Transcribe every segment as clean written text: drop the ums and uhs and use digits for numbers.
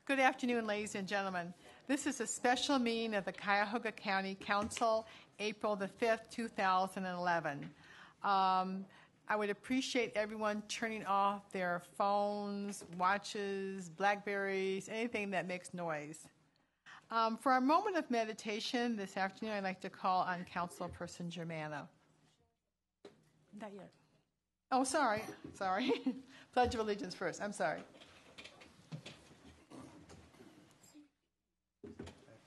Good afternoon, ladies and gentlemen. This is a special meeting of the Cuyahoga County Council, April the 5th, 2011. I would appreciate everyone turning off their phones, watches, Blackberries, anything that makes noise. For our moment of meditation this afternoon, I'd like to call on Councilperson Germano. Not yet. Oh, sorry. Pledge of Allegiance first. I'm sorry.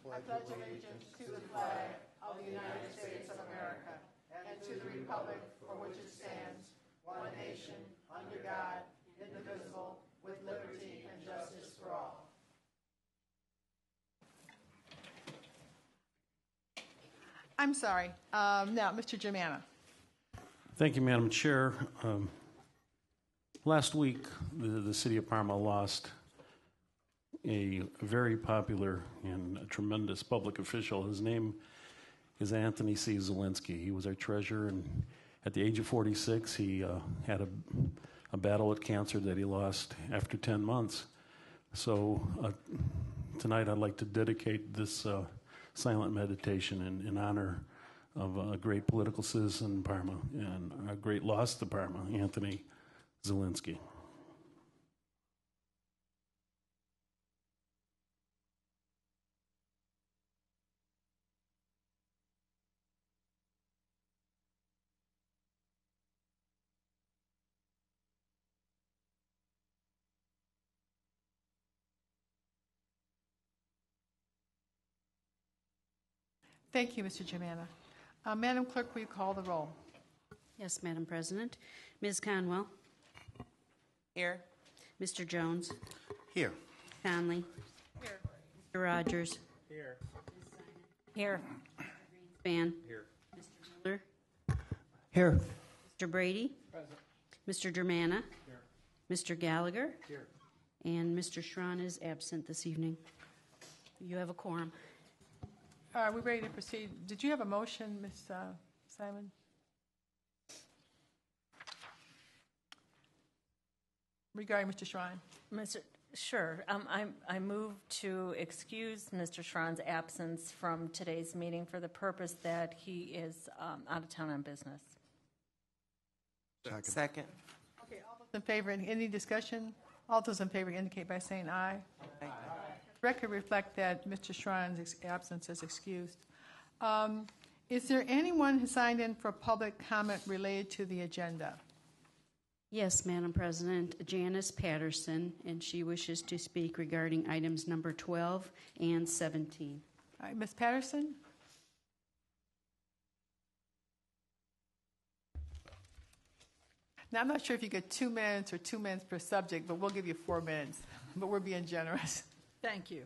I pledge allegiance to the flag of the United States of America and to the republic for which it stands, one nation, under God, indivisible, with liberty and justice for all. I'm sorry. Now, Mr. Germano. Thank you, Madam Chair. Last week, the city of Parma lost a very popular and a tremendous public official. His name is Anthony C. Zielinski. He was our treasurer, and at the age of 46, he had a battle with cancer that he lost after 10 months. So tonight I'd like to dedicate this silent meditation in honor of a great political citizen in Parma and a great loss to Parma, Anthony Zielinski. Thank you, Mr. Germano. Madam Clerk, will you call the roll? Yes, Madam President. Ms. Conwell. Here. Mr. Jones. Here. Conley. Here. Mr. Rogers. Here. Here. Greenspan. Here. Mr. Miller. Here. Mr. Brady. Present. Mr. Germana. Here. Mr. Gallagher. Here. And Mr. Schron is absent this evening. You have a quorum. Are we ready to proceed? Did you have a motion, Ms. Simon? Regarding Mr. Schron. Sure. I move to excuse Mr. Schron's absence from today's meeting for the purpose that he is out of town on business. Second. Okay, all those in favor, any discussion? All those in favor indicate by saying aye. Aye. Record reflect that Mr. Schron's absence is excused. Is there anyone who signed in for public comment related to the agenda? Yes, Madam President. Janice Patterson, and she wishes to speak regarding items number 12 and 17. All right, Ms. Patterson? Now, I'm not sure if you get 2 minutes or 2 minutes per subject, but we'll give you 4 minutes. But we're being generous. Thank you.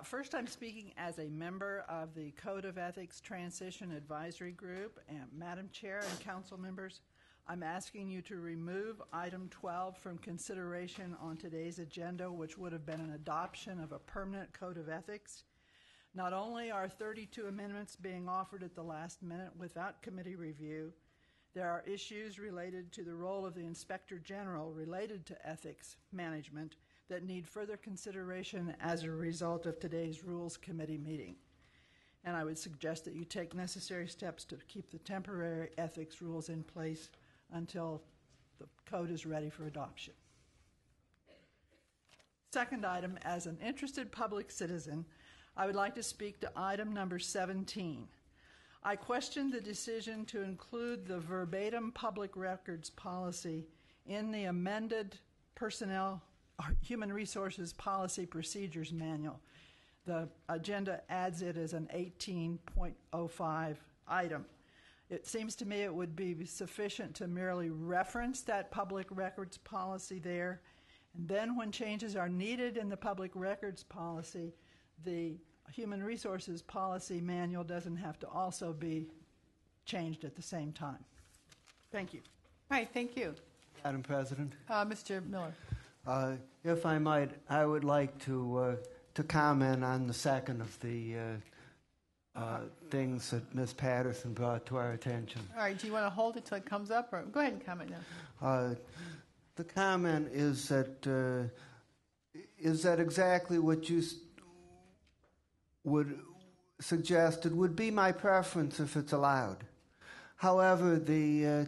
First, I'm speaking as a member of the Code of Ethics Transition Advisory Group. And Madam Chair and council members, I'm asking you to remove item 12 from consideration on today's agenda, which would have been an adoption of a permanent code of ethics. Not only are 32 amendments being offered at the last minute without committee review, there are issues related to the role of the Inspector General related to ethics management that need further consideration as a result of today's Rules Committee meeting. And I would suggest that you take necessary steps to keep the temporary ethics rules in place until the code is ready for adoption. Second item, as an interested public citizen, I would like to speak to item number 17. I question the decision to include the verbatim public records policy in the amended personnel Human Resources Policy Procedures Manual. The agenda adds it as an 18.05 item. It seems to me it would be sufficient to merely reference that public records policy there, and then when changes are needed in the public records policy, the Human Resources Policy Manual doesn't have to also be changed at the same time. Thank you. All right, thank you. Madam President. Mr. Miller. If I might, I would like to comment on the second of the things that Ms. Patterson brought to our attention. All right, do you want to hold it till it comes up, or go ahead and comment now? The comment is that is that exactly what you would suggested would be my preference if it's allowed. However, the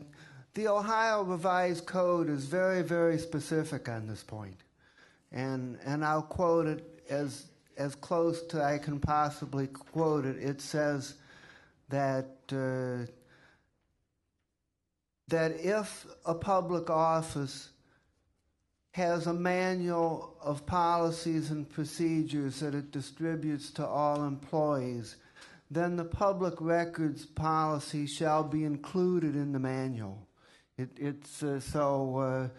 Ohio Revised Code is very, very specific on this point, and I'll quote it as close to I can possibly quote it. It says that that if a public office has a manual of policies and procedures that it distributes to all employees, then the public records policy shall be included in the manual. So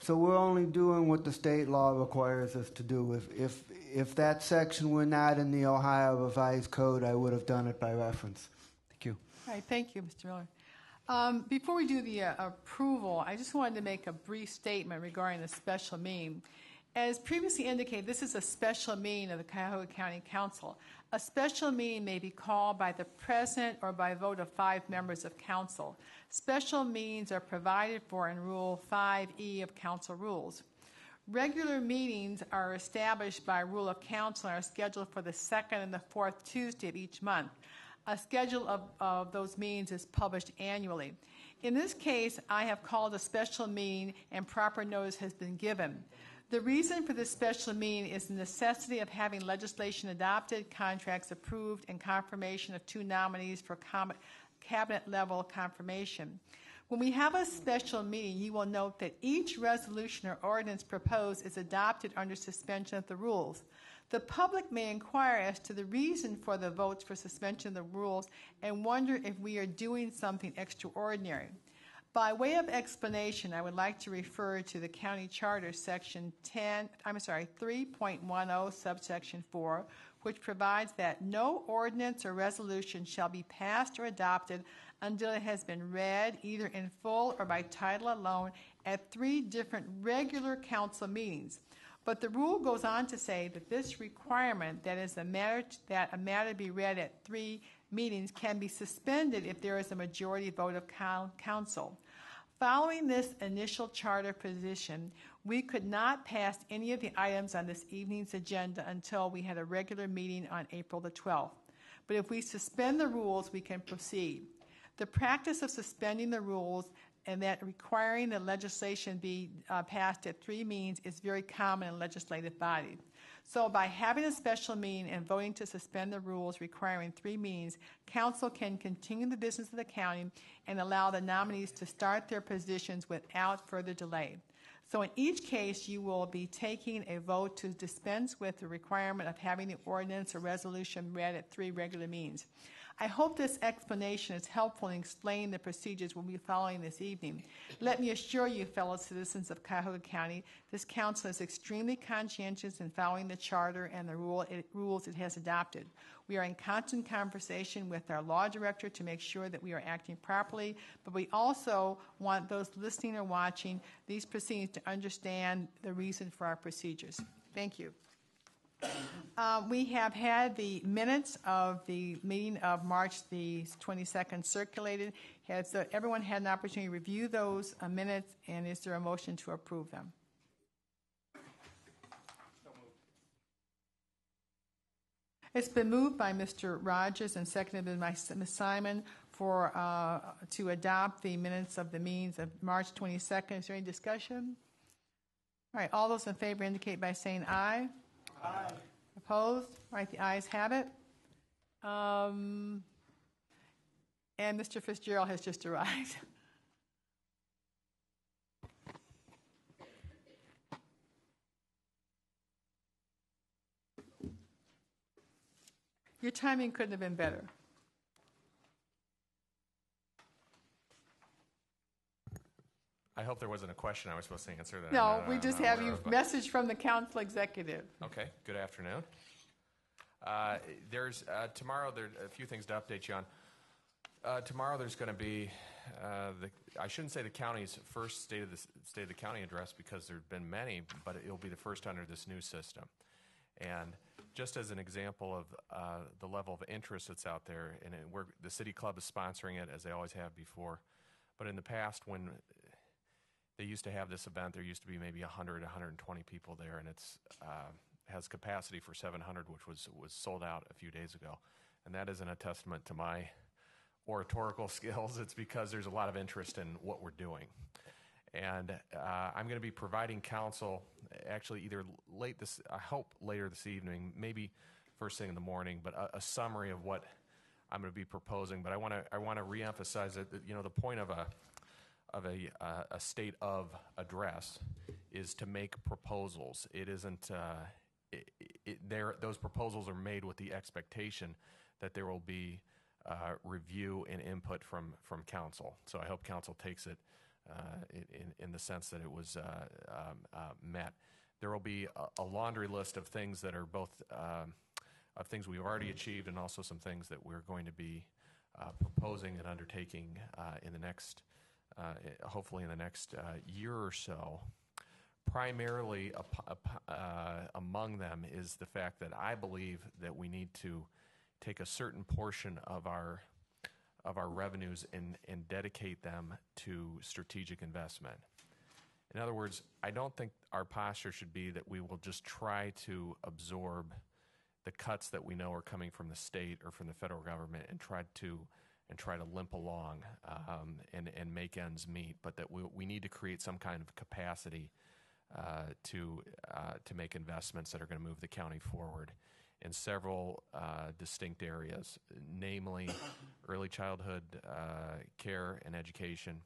we're only doing what the state law requires us to do. If that section were not in the Ohio Revised Code, I would have done it by reference. Thank you. All right, thank you, Mr. Miller. Before we do the approval, I just wanted to make a brief statement regarding the special meeting. As previously indicated, this is a special meeting of the Cuyahoga County Council. A special meeting may be called by the president or by vote of 5 members of council. Special meetings are provided for in Rule 5E of Council Rules. Regular meetings are established by rule of council and are scheduled for the 2nd and the 4th Tuesday of each month. A schedule of those meetings is published annually. In this case, I have called a special meeting and proper notice has been given. The reason for this special meeting is the necessity of having legislation adopted, contracts approved, and confirmation of 2 nominees for cabinet-level confirmation. When we have a special meeting, you will note that each resolution or ordinance proposed is adopted under suspension of the rules. The public may inquire as to the reason for the votes for suspension of the rules and wonder if we are doing something extraordinary. By way of explanation, I would like to refer to the County Charter Section 3.10, subsection 4, which provides that no ordinance or resolution shall be passed or adopted until it has been read either in full or by title alone at 3 different regular council meetings. But the rule goes on to say that this requirement, that a matter be read at 3 meetings, can be suspended if there is a majority vote of council. Following this initial charter position, we could not pass any of the items on this evening's agenda until we had a regular meeting on April the 12th. But if we suspend the rules, we can proceed. The practice of suspending the rules and that requiring the legislation be passed at 3 meetings is very common in legislative bodies. So by having a special meeting and voting to suspend the rules requiring 3 meetings, council can continue the business of the county and allow the nominees to start their positions without further delay. So in each case, you will be taking a vote to dispense with the requirement of having the ordinance or resolution read at 3 regular meetings. I hope this explanation is helpful in explaining the procedures we'll be following this evening. Let me assure you, fellow citizens of Cuyahoga County, this council is extremely conscientious in following the charter and the rules it has adopted. We are in constant conversation with our law director to make sure that we are acting properly, but we also want those listening or watching these proceedings to understand the reason for our procedures. Thank you. We have had the minutes of the meeting of March the 22nd circulated. Has everyone had an opportunity to review those minutes, and is there a motion to approve them? So moved. It's been moved by Mr. Rogers and seconded by Ms. Simon to adopt the minutes of the meetings of March 22nd. Is there any discussion? All right, all those in favor indicate by saying aye. Aye. Opposed? All right, the ayes have it. And Mr. Fitzgerald has just arrived. Your timing couldn't have been better. I hope there wasn't a question I was supposed to answer. That No, we just have you message from the council executive. Okay, good afternoon. There's tomorrow. There are a few things to update you on. Tomorrow there's going to be I shouldn't say the county's first state of the county address because there've been many, but it'll be the first under this new system. And just as an example of the level of interest that's out there, and the City Club is sponsoring it as they always have before. But in the past, when they used to have this event. There used to be maybe 100, 120 people there, and it's has capacity for 700, which was sold out a few days ago. And that isn't a testament to my oratorical skills. It's because there's a lot of interest in what we're doing. And I'm going to be providing council, actually either I hope later this evening, maybe first thing in the morning, but a summary of what I'm going to be proposing. But I want to reemphasize that the point of a state of address is to make proposals. It isn't. Those proposals are made with the expectation that there will be review and input from council. So I hope council takes it in the sense that it was met. There will be a laundry list of things that are both of things we've already achieved and also some things that we're going to be proposing and undertaking in the next, hopefully in the next year or so. Primarily among them is the fact that I believe that we need to take a certain portion of our revenues and dedicate them to strategic investment. In other words, I don't think our posture should be that we will just try to absorb the cuts that we know are coming from the state or from the federal government and try to limp along and make ends meet, but that we need to create some kind of capacity to make investments that are going to move the county forward in several distinct areas, namely early childhood care and education,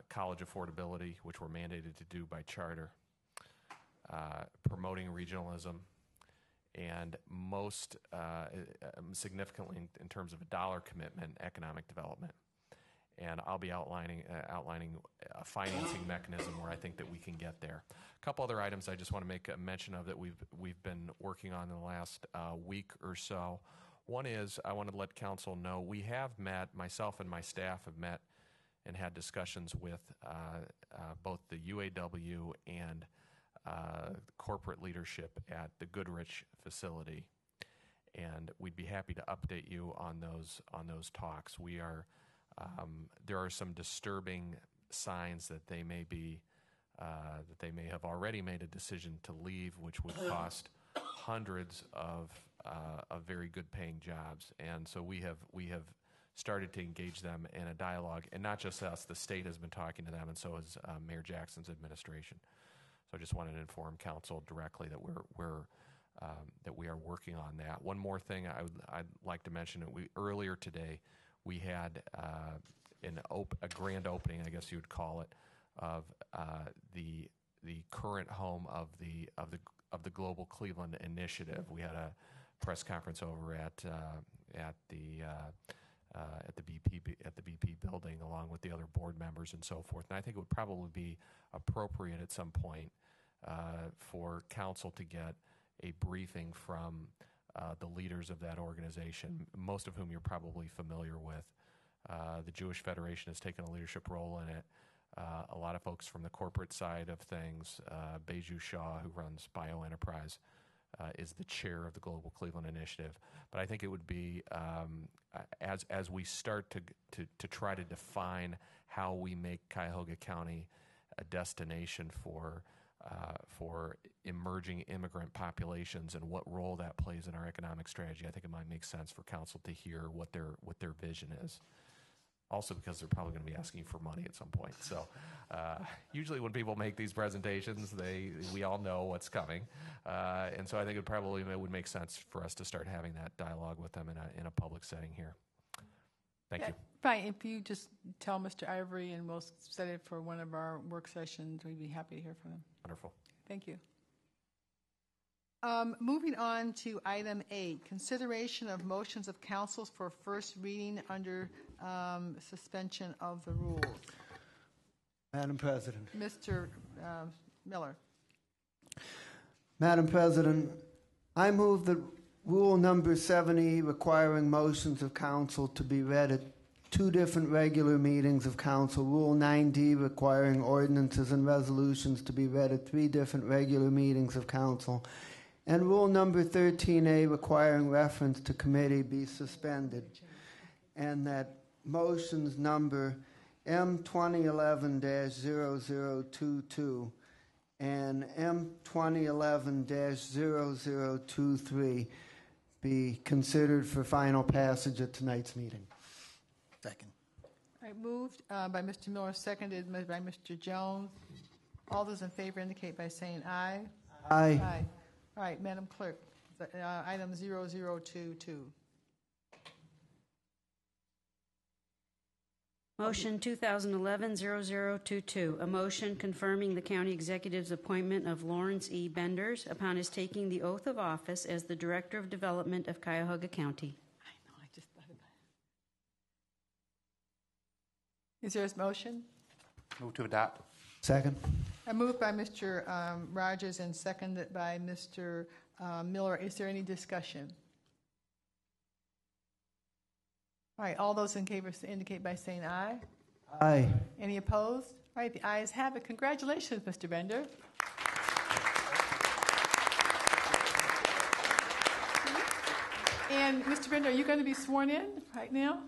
college affordability, which we're mandated to do by charter, promoting regionalism, and most significantly in terms of a dollar commitment, economic development. And I'll be outlining a financing mechanism where I think that we can get there. A couple other items I just want to make a mention of that we've been working on in the last week or so. One is I want to let council know we have met, myself and my staff have met and had discussions with both the UAW and corporate leadership at the Goodrich facility, and we'd be happy to update you on those talks. We are. There are some disturbing signs that they may have already made a decision to leave, which would cost hundreds of very good paying jobs. And so we have started to engage them in a dialogue, and not just us. The state has been talking to them, and so has Mayor Jackson's administration. So I just wanted to inform council directly that we are working on that. One more thing I'd like to mention: that earlier today. We had a grand opening, I guess you would call it, of the current home of the Global Cleveland Initiative. We had a press conference over at the BP building, along with the other board members and so forth. And I think it would probably be appropriate at some point for council to get a briefing from the leaders of that organization, most of whom you're probably familiar with. The Jewish Federation has taken a leadership role in it. A lot of folks from the corporate side of things, Beju Shah, who runs BioEnterprise, is the chair of the Global Cleveland Initiative. But I think it would be, as we start to try to define how we make Cuyahoga County a destination for emerging immigrant populations and what role that plays in our economic strategy, I think it might make sense for council to hear what their vision is. Also, because they're probably going to be asking for money at some point. So, usually when people make these presentations, we all know what's coming, and so I think it would make sense for us to start having that dialogue with them in a public setting here. Thank you. Fine. If you just tell Mr. Ivory and we'll set it for one of our work sessions, we'd be happy to hear from him. Wonderful. Thank you. Moving on to item 8, consideration of motions of councils for first reading under suspension of the rules. Madam President. Mr. Miller. Madam President, I move that Rule number 70, requiring motions of council to be read at 2 different regular meetings of council. Rule 9D, requiring ordinances and resolutions to be read at 3 different regular meetings of council. And Rule number 13A, requiring reference to committee, be suspended. And that motions number M2011-0022 and M2011-0023 be considered for final passage at tonight's meeting. Second. All right, moved by Mr. Miller, seconded by Mr. Jones. All those in favor indicate by saying aye. Aye. Aye. All right, Madam Clerk, item 0022. Motion 2011-0022, a motion confirming the county executive's appointment of Lawrence E. Benders upon his taking the oath of office as the Director of Development of Cuyahoga County. I know, I just thought about it. Is there a motion? Move to adopt. Second. I moved by Mr. Rogers and seconded by Mr. Miller. Is there any discussion? All right, all those in favor indicate by saying aye. Aye. Any opposed? All right, the ayes have it. Congratulations, Mr. Bender. And Mr. Bender, are you going to be sworn in right now?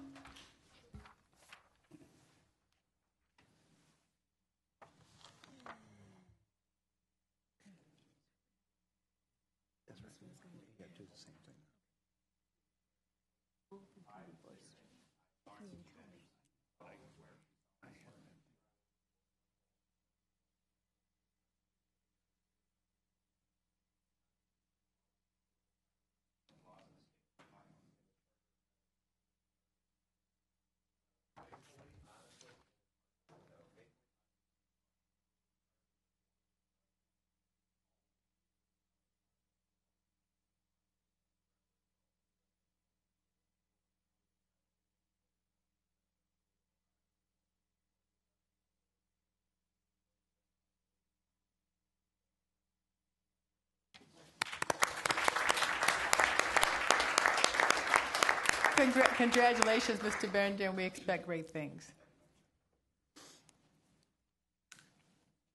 Congratulations, Mr. Bender, and we expect great things.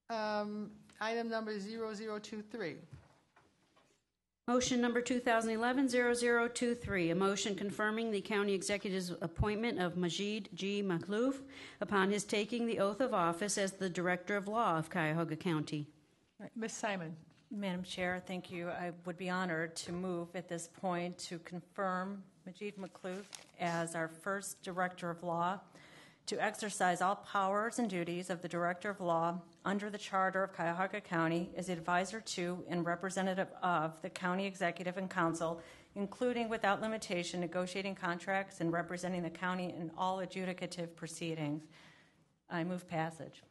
Item number 0023. Motion number 2011-0023, a motion confirming the county executive's appointment of Majid G. Makhlouf upon his taking the oath of office as the Director of Law of Cuyahoga County. All right, Ms. Simon. Madam Chair, thank you. I would be honored to move at this point to confirm Majid Makhlouf as our first Director of Law, to exercise all powers and duties of the Director of Law under the Charter of Cuyahoga County as advisor to and representative of the County Executive and Council, including without limitation negotiating contracts and representing the county in all adjudicative proceedings. I move passage.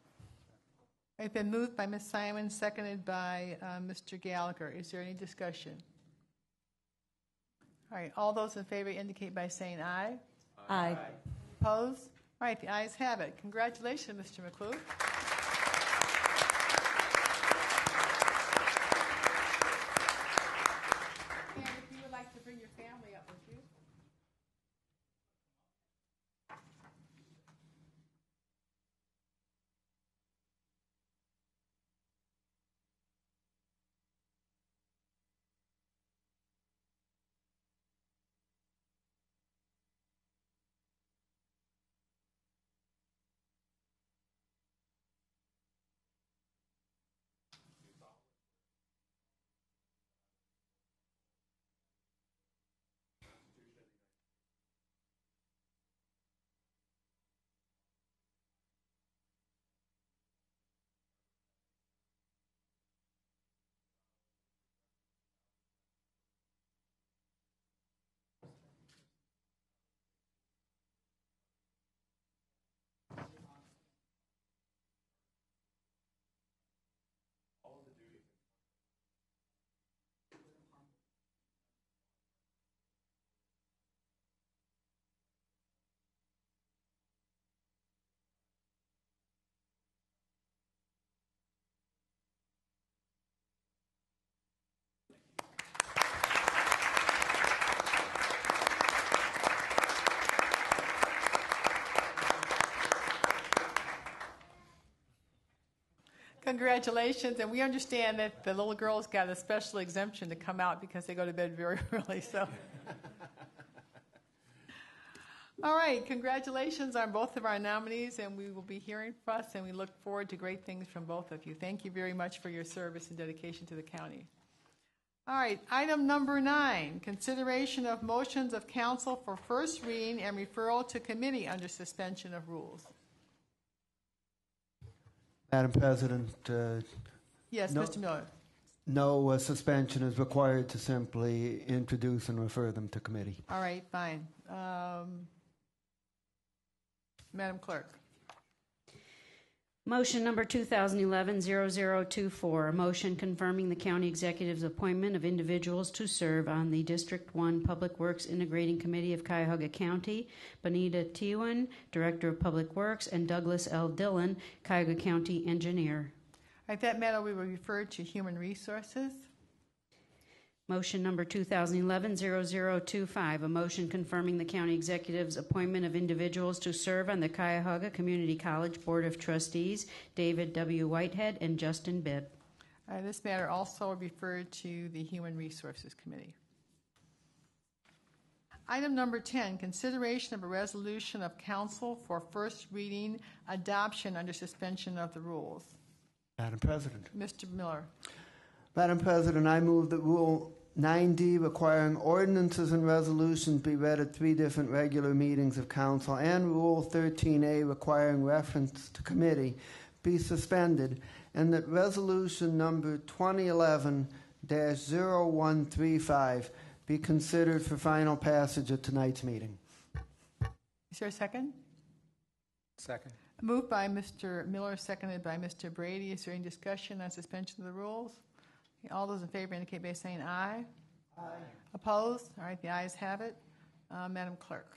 It's been moved by Ms. Simon, seconded by Mr. Gallagher. Is there any discussion? All right, all those in favor indicate by saying aye. Aye. Opposed? All right, the ayes have it. Congratulations, Mr. Makhlouf. And if you would like to bring your family up with you. Congratulations, and we understand that the little girls got a special exemption to come out because they go to bed very early. So, All right, congratulations on both of our nominees, and we will be hearing from us, and we look forward to great things from both of you. Thank you very much for your service and dedication to the county. All right, item number 9, consideration of motions of council for first reading and referral to committee under suspension of rules. Madam President, Yes, No. Mr. Miller. no suspension is required to simply introduce and refer them to committee. All right, fine. Madam Clerk. Motion number 2011-0024, a motion confirming the county executive's appointment of individuals to serve on the District 1 Public Works Integrating Committee of Cuyahoga County, Bonita Tewan, Director of Public Works, and Douglas L. Dillon, Cuyahoga County Engineer. All right, that matter we will refer to Human Resources. Motion number 2011-0025, a motion confirming the county executive's appointment of individuals to serve on the Cuyahoga Community College Board of Trustees, David W. Whitehead and Justin Bibb. This matter also referred to the Human Resources Committee. Item number 10, consideration of a resolution of council for first reading adoption under suspension of the rules. Madam President. Mr. Miller. Madam President, I move that Rule 9D requiring ordinances and resolutions be read at 3 different regular meetings of council and Rule 13A requiring reference to committee be suspended, and that resolution number 2011-0135 be considered for final passage at tonight's meeting. Is there a second? Second. Moved by Mr. Miller, seconded by Mr. Brady. Is there any discussion on suspension of the rules? All those in favor indicate by saying aye. Aye. Opposed? All right, the ayes have it. Madam Clerk.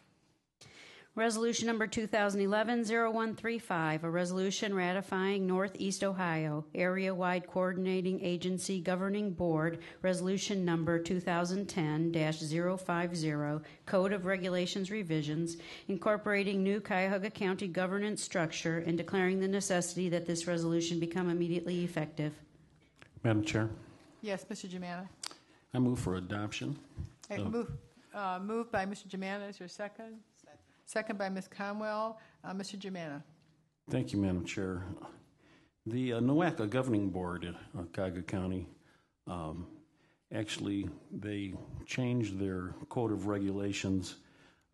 Resolution number 2011-0135, a resolution ratifying Northeast Ohio Area-Wide Coordinating Agency Governing Board, resolution number 2010-050, Code of Regulations revisions, incorporating new Cuyahoga County governance structure and declaring the necessity that this resolution become immediately effective. Madam Chair, Yes, Mr. Germana. I move for adoption. Moved by Mr. Germana. Is there a second? Second by Ms. Conwell. Mr. Germana. Thank you, Madam Chair. The NOACA Governing Board of Cuyahoga County, actually, they changed their code of regulations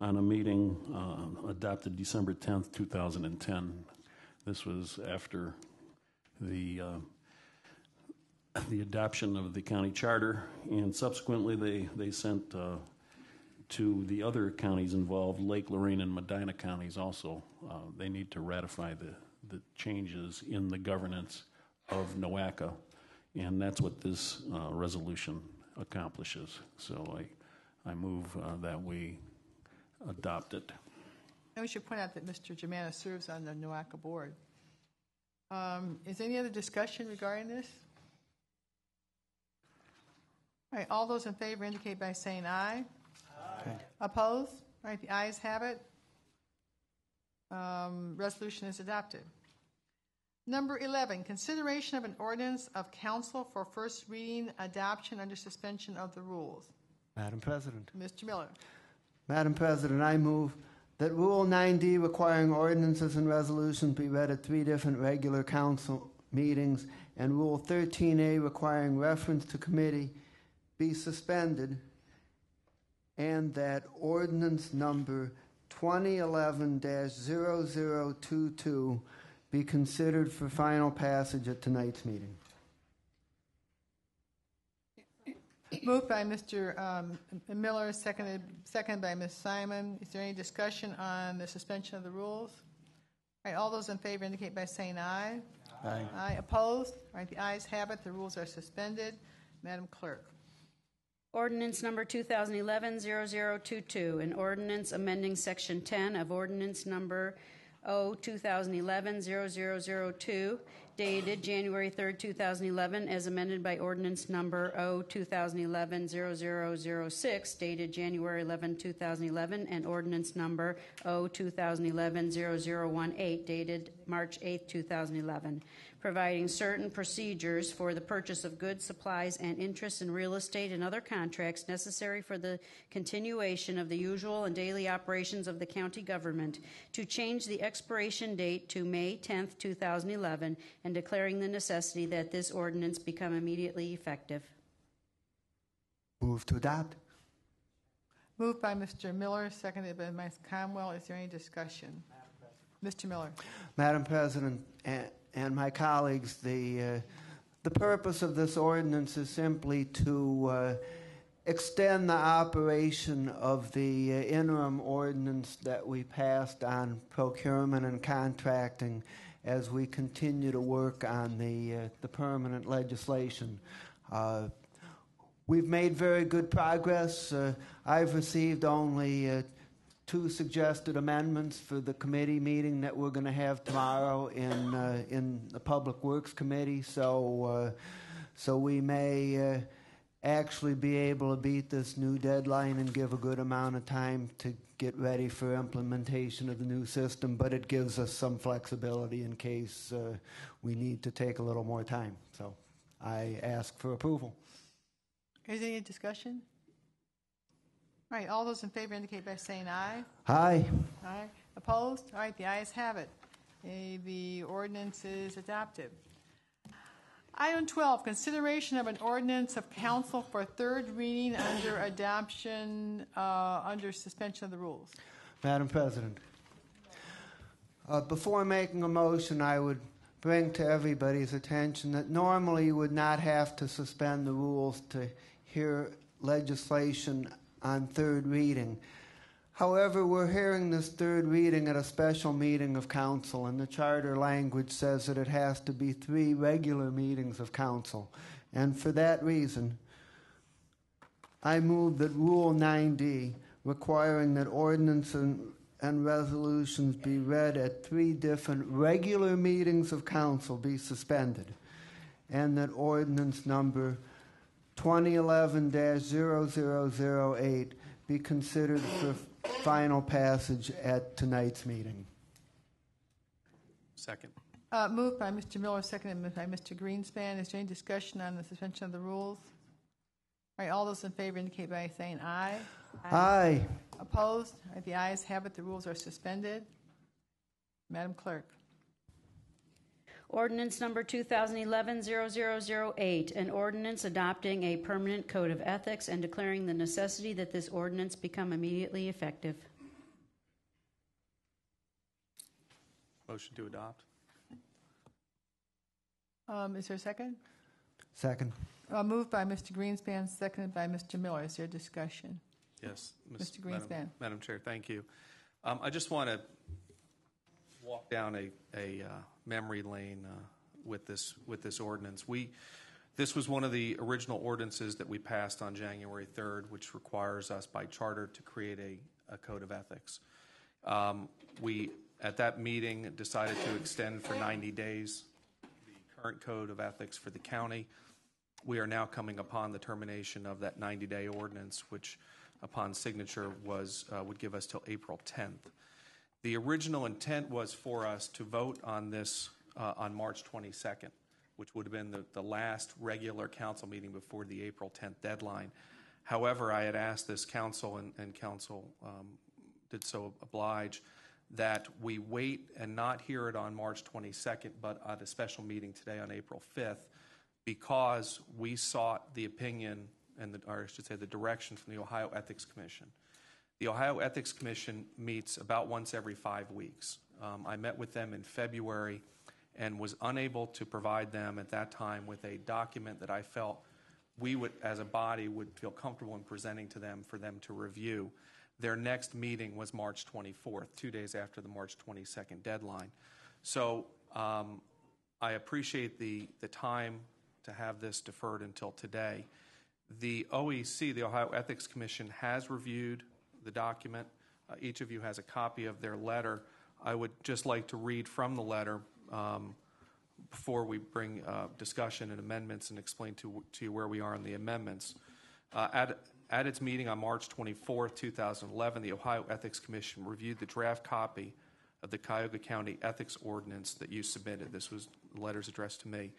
on a meeting adopted December 10th, 2010. This was after the adoption of the county charter, and subsequently they sent to the other counties involved, Lake Lorraine and Medina counties also. They need to ratify the changes in the governance of NOACA, and that's what this resolution accomplishes. So I move that we adopt it. And we should point out that Mr. Germana serves on the NOACA board. Is there any other discussion regarding this? All right, all those in favor indicate by saying aye. Aye. Opposed? All right, the ayes have it. Resolution is adopted. Number 11, consideration of an ordinance of council for first reading adoption under suspension of the rules. Madam President. Mr. Miller. Madam President, I move that Rule 9D requiring ordinances and resolutions be read at 3 different regular council meetings and Rule 13A requiring reference to committee be suspended, and that ordinance number 2011-0022 be considered for final passage at tonight's meeting. Moved by Mr. Miller, seconded by Ms. Simon. Is there any discussion on the suspension of the rules? All right, all those in favor indicate by saying aye. Aye. Aye. Opposed? All right, the ayes have it. The rules are suspended. Madam Clerk. Ordinance number 2011-0022, an ordinance amending Section 10 of Ordinance number 2011-0002, dated January 3rd, 2011, as amended by ordinance number O-2011-0006, dated January 11, 2011, and ordinance number O-2011-0018, dated March 8, 2011, providing certain procedures for the purchase of goods, supplies, and interest in real estate and other contracts necessary for the continuation of the usual and daily operations of the county government, to change the expiration date to May 10, 2011, and declaring the necessity that this ordinance become immediately effective. Move to adopt. Moved by Mr. Miller, seconded by Ms. Conwell. Is there any discussion? Mr. Miller. Madam President and my colleagues, the purpose of this ordinance is simply to extend the operation of the interim ordinance that we passed on procurement and contracting as we continue to work on the permanent legislation. We've made very good progress. I've received only 2 suggested amendments for the committee meeting that we're going to have tomorrow in the Public Works Committee. So we may actually be able to beat this new deadline and give a good amount of time to get ready for implementation of the new system. But it gives us some flexibility in case we need to take a little more time. So I ask for approval. Is there any discussion? All right, all those in favor indicate by saying aye. Aye. Aye. Opposed? All right, the ayes have it. The ordinance is adopted. Item 12, consideration of an ordinance of council for third reading under adoption under suspension of the rules. Madam President, before making a motion, I would bring to everybody's attention that normally you would not have to suspend the rules to hear legislation on third reading. However, we're hearing this third reading at a special meeting of council, and the charter language says that it has to be 3 regular meetings of council. And for that reason, I move that Rule 9D, requiring that ordinance and resolutions be read at 3 different regular meetings of council, be suspended, and that ordinance number 2011-0008 be considered for final passage at tonight's meeting. Second. Moved by Mr. Miller, seconded by Mr. Greenspan. Is there any discussion on the suspension of the rules? All right, all those in favor indicate by saying aye. Aye. Opposed? All right, the ayes have it. The rules are suspended. Madam Clerk. Ordinance number 2011-0008, an ordinance adopting a permanent code of ethics and declaring the necessity that this ordinance become immediately effective. Motion to adopt. Is there a second? Second. Moved by Mr. Greenspan, seconded by Mr. Miller. Is there discussion? Yes, Mr. Greenspan. Madam Chair, thank you. I just want to walk down a memory lane with this ordinance. This was one of the original ordinances that we passed on January 3rd, which requires us by charter to create a code of ethics. We, at that meeting, decided to extend for 90 days the current code of ethics for the county. We are now coming upon the termination of that 90-day ordinance, which upon signature would give us till April 10th. The original intent was for us to vote on this on March 22nd, which would have been the last regular council meeting before the April 10th deadline. However, I had asked this council, and council did so oblige, that we wait and not hear it on March 22nd, but at a special meeting today on April 5th, because we sought the opinion, or I should say the direction from the Ohio Ethics Commission. The Ohio Ethics Commission meets about once every 5 weeks. I met with them in February and was unable to provide them at that time with a document that I felt we would, as a body, would feel comfortable in presenting to them for them to review. Their next meeting was March 24th, 2 days after the March 22nd deadline. So I appreciate the time to have this deferred until today. The OEC, the Ohio Ethics Commission, has reviewed the document. Each of you has a copy of their letter. I would just like to read from the letter before we bring discussion and amendments and explain to you where we are in the amendments. At its meeting on March 24, 2011, the Ohio Ethics Commission reviewed the draft copy of the Cuyahoga County Ethics Ordinance that you submitted. This was letters addressed to me.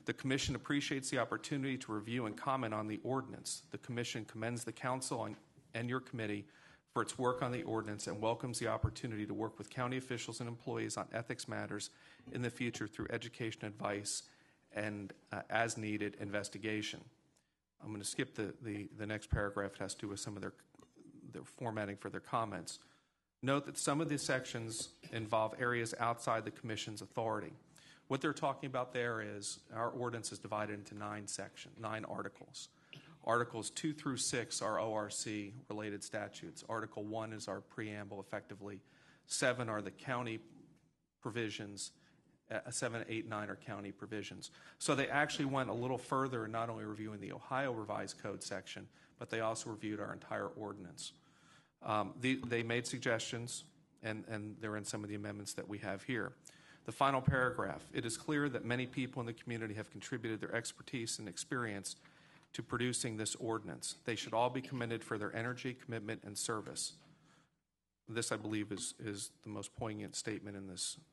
The Commission appreciates the opportunity to review and comment on the ordinance. The Commission commends the Council and your committee for its work on the ordinance and welcomes the opportunity to work with county officials and employees on ethics matters in the future through education, advice, and as needed investigation. I'm going to skip the next paragraph. It has to do with some of their formatting for their comments. Note that some of these sections involve areas outside the Commission's authority. What they're talking about there is our ordinance is divided into 9 articles. Articles 2 through 6 are ORC-related statutes. Article 1 is our preamble, effectively. 7 are the county provisions. 7, 8, 9 are county provisions. So they actually went a little further in not only reviewing the Ohio Revised Code section, but they also reviewed our entire ordinance. They made suggestions, and they're in some of the amendments that we have here. The final paragraph, it is clear that many people in the community have contributed their expertise and experience to producing this ordinance. They should all be commended for their energy, commitment, and service. This, I believe, is the most poignant statement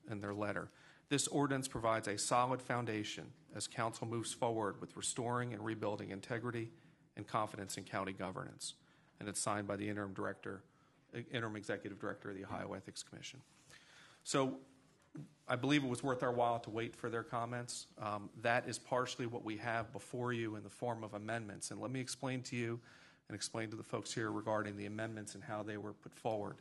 in their letter. This ordinance provides a solid foundation as Council moves forward with restoring and rebuilding integrity and confidence in county governance. And it's signed by the interim executive director of the Ohio Ethics Commission. So I believe it was worth our while to wait for their comments. That is partially what we have before you in the form of amendments. And let me explain to you and explain to the folks here regarding the amendments and how they were put forward.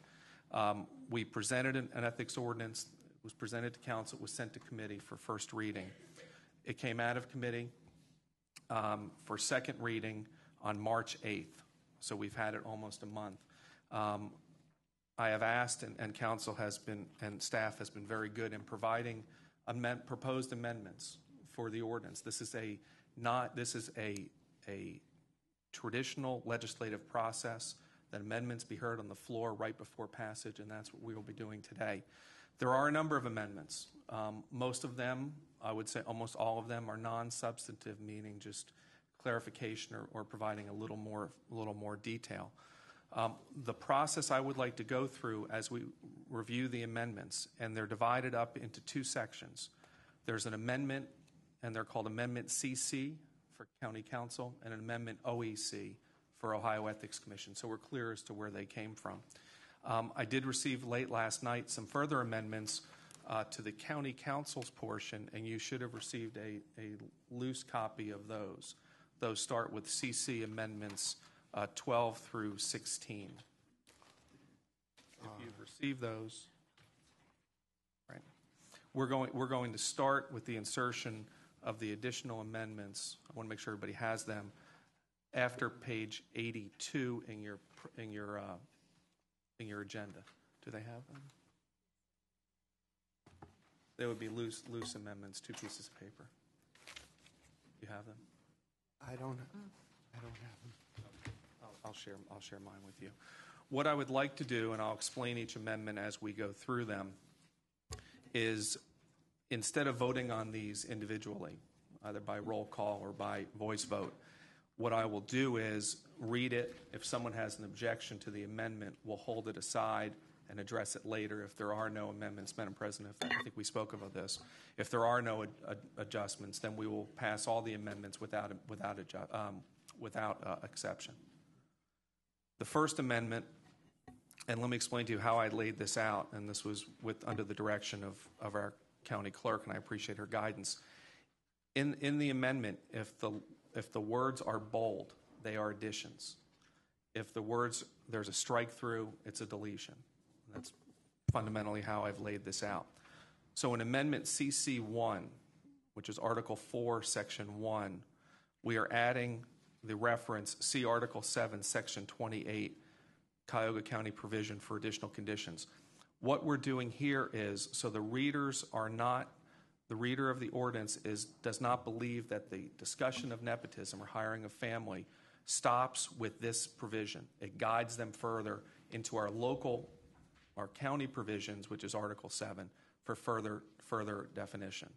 We presented an ethics ordinance. It was presented to council. It was sent to committee for first reading. It came out of committee for second reading on March 8th. So we've had it almost a month. I have asked, and council has been, and staff has been very good in providing proposed amendments for the ordinance. This is a traditional legislative process that amendments be heard on the floor right before passage, and that's what we will be doing today. There are a number of amendments. Most of them, I would say almost all of them, are non-substantive, meaning just clarification or providing a little more detail. The process I would like to go through as we review the amendments, and they're divided up into 2 sections. There's an amendment, and they're called Amendment CC for County Council, and an Amendment OEC for Ohio Ethics Commission, so we're clear as to where they came from. I did receive late last night some further amendments to the County Council's portion, and you should have received a loose copy of those. Those start with CC amendments 12 through 16. If you've received those, right, we're going to start with the insertion of the additional amendments. I want to make sure everybody has them after page 82 in your agenda. Do they have them? They would be loose amendments, 2 pieces of paper. You have them? I don't have them. I'll share mine with you. What I would like to do, and I'll explain each amendment as we go through them, is instead of voting on these individually, either by roll call or by voice vote, what I will do is read it. If someone has an objection to the amendment, we'll hold it aside and address it later. If there are no amendments, Madam President, I think we spoke about this. If there are no adjustments, then we will pass all the amendments without exception. The first amendment, and let me explain to you how I laid this out, and this was under the direction of our county clerk, and I appreciate her guidance. In the amendment, if the words are bold, they are additions. If there's a strike through, it's a deletion. That's fundamentally how I've laid this out. So in Amendment CC1, which is Article 4, Section 1, we are adding the reference, see Article 7, Section 28, Cuyahoga County provision for additional conditions. What we're doing here is, so the reader of the ordinance does not believe that the discussion of nepotism or hiring a family stops with this provision. It guides them further into our county provisions, which is Article 7, for further definition.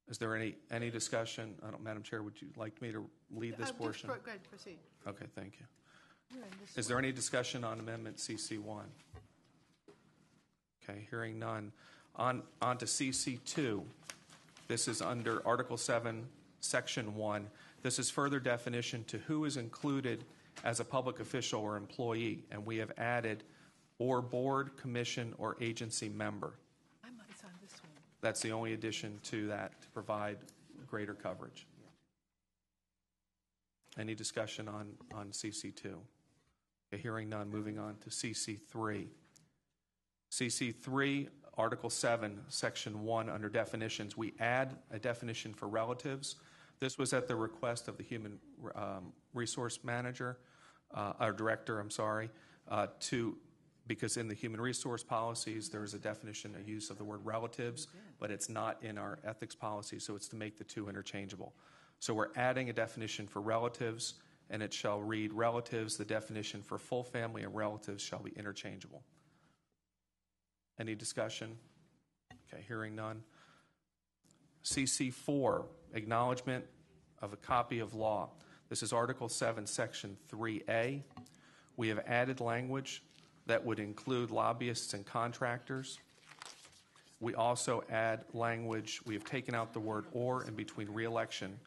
Is there any discussion? Madam Chair, would you like me to lead this portion? Go ahead, proceed. Okay, thank you. Is there any discussion on Amendment CC1? Okay, hearing none. On to CC2. This is under Article 7, Section 1. This is further definition to who is included as a public official or employee, and we have added or board, commission, or agency member. It's on this one. That's the only addition to that to provide greater coverage. Any discussion on CC2? Okay, hearing none, moving on to CC3. CC3, Article 7, Section 1, under definitions, we add a definition for relatives. This was at the request of the Human Resource Manager, or Director, because in the human resource policies, there is a definition, a use of the word relatives, but it's not in our ethics policy, so it's to make the two interchangeable. So we're adding a definition for relatives, and it shall read relatives. The definition for full family and relatives shall be interchangeable. Any discussion? Okay, hearing none. CC4, acknowledgement of a copy of law. This is Article 7, Section 3A. We have added language that would include lobbyists and contractors. We also add language, we have taken out the word or in between re-election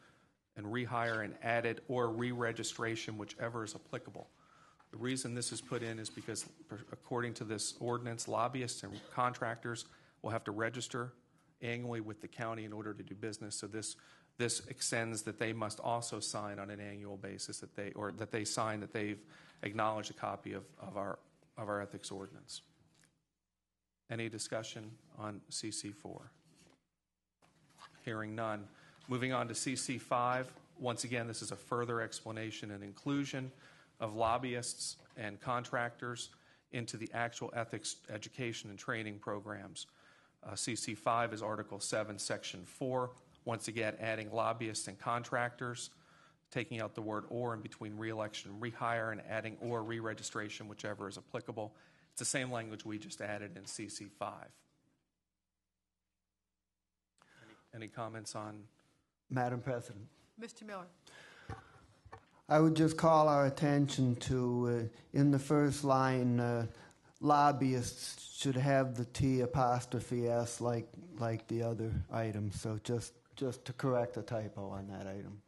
and rehire and added or re-registration, whichever is applicable. The reason this is put in is because, according to this ordinance, lobbyists and contractors will have to register annually with the county in order to do business. So this extends that they must also sign on an annual basis that they sign that they've acknowledged a copy of our ethics ordinance. Any discussion on CC4? Hearing none. Moving on to CC5. Once again, this is a further explanation and inclusion of lobbyists and contractors into the actual ethics education and training programs. CC5 is Article 7, Section 4. Once again, adding lobbyists and contractors, taking out the word or in between re-election and rehire, and adding or re-registration, whichever is applicable. It's the same language we just added in CC5. Any comments on? Madam President. Mr. Miller. I would just call our attention to, in the first line, lobbyists should have the T apostrophe S like the other items. So just to correct a typo on that item.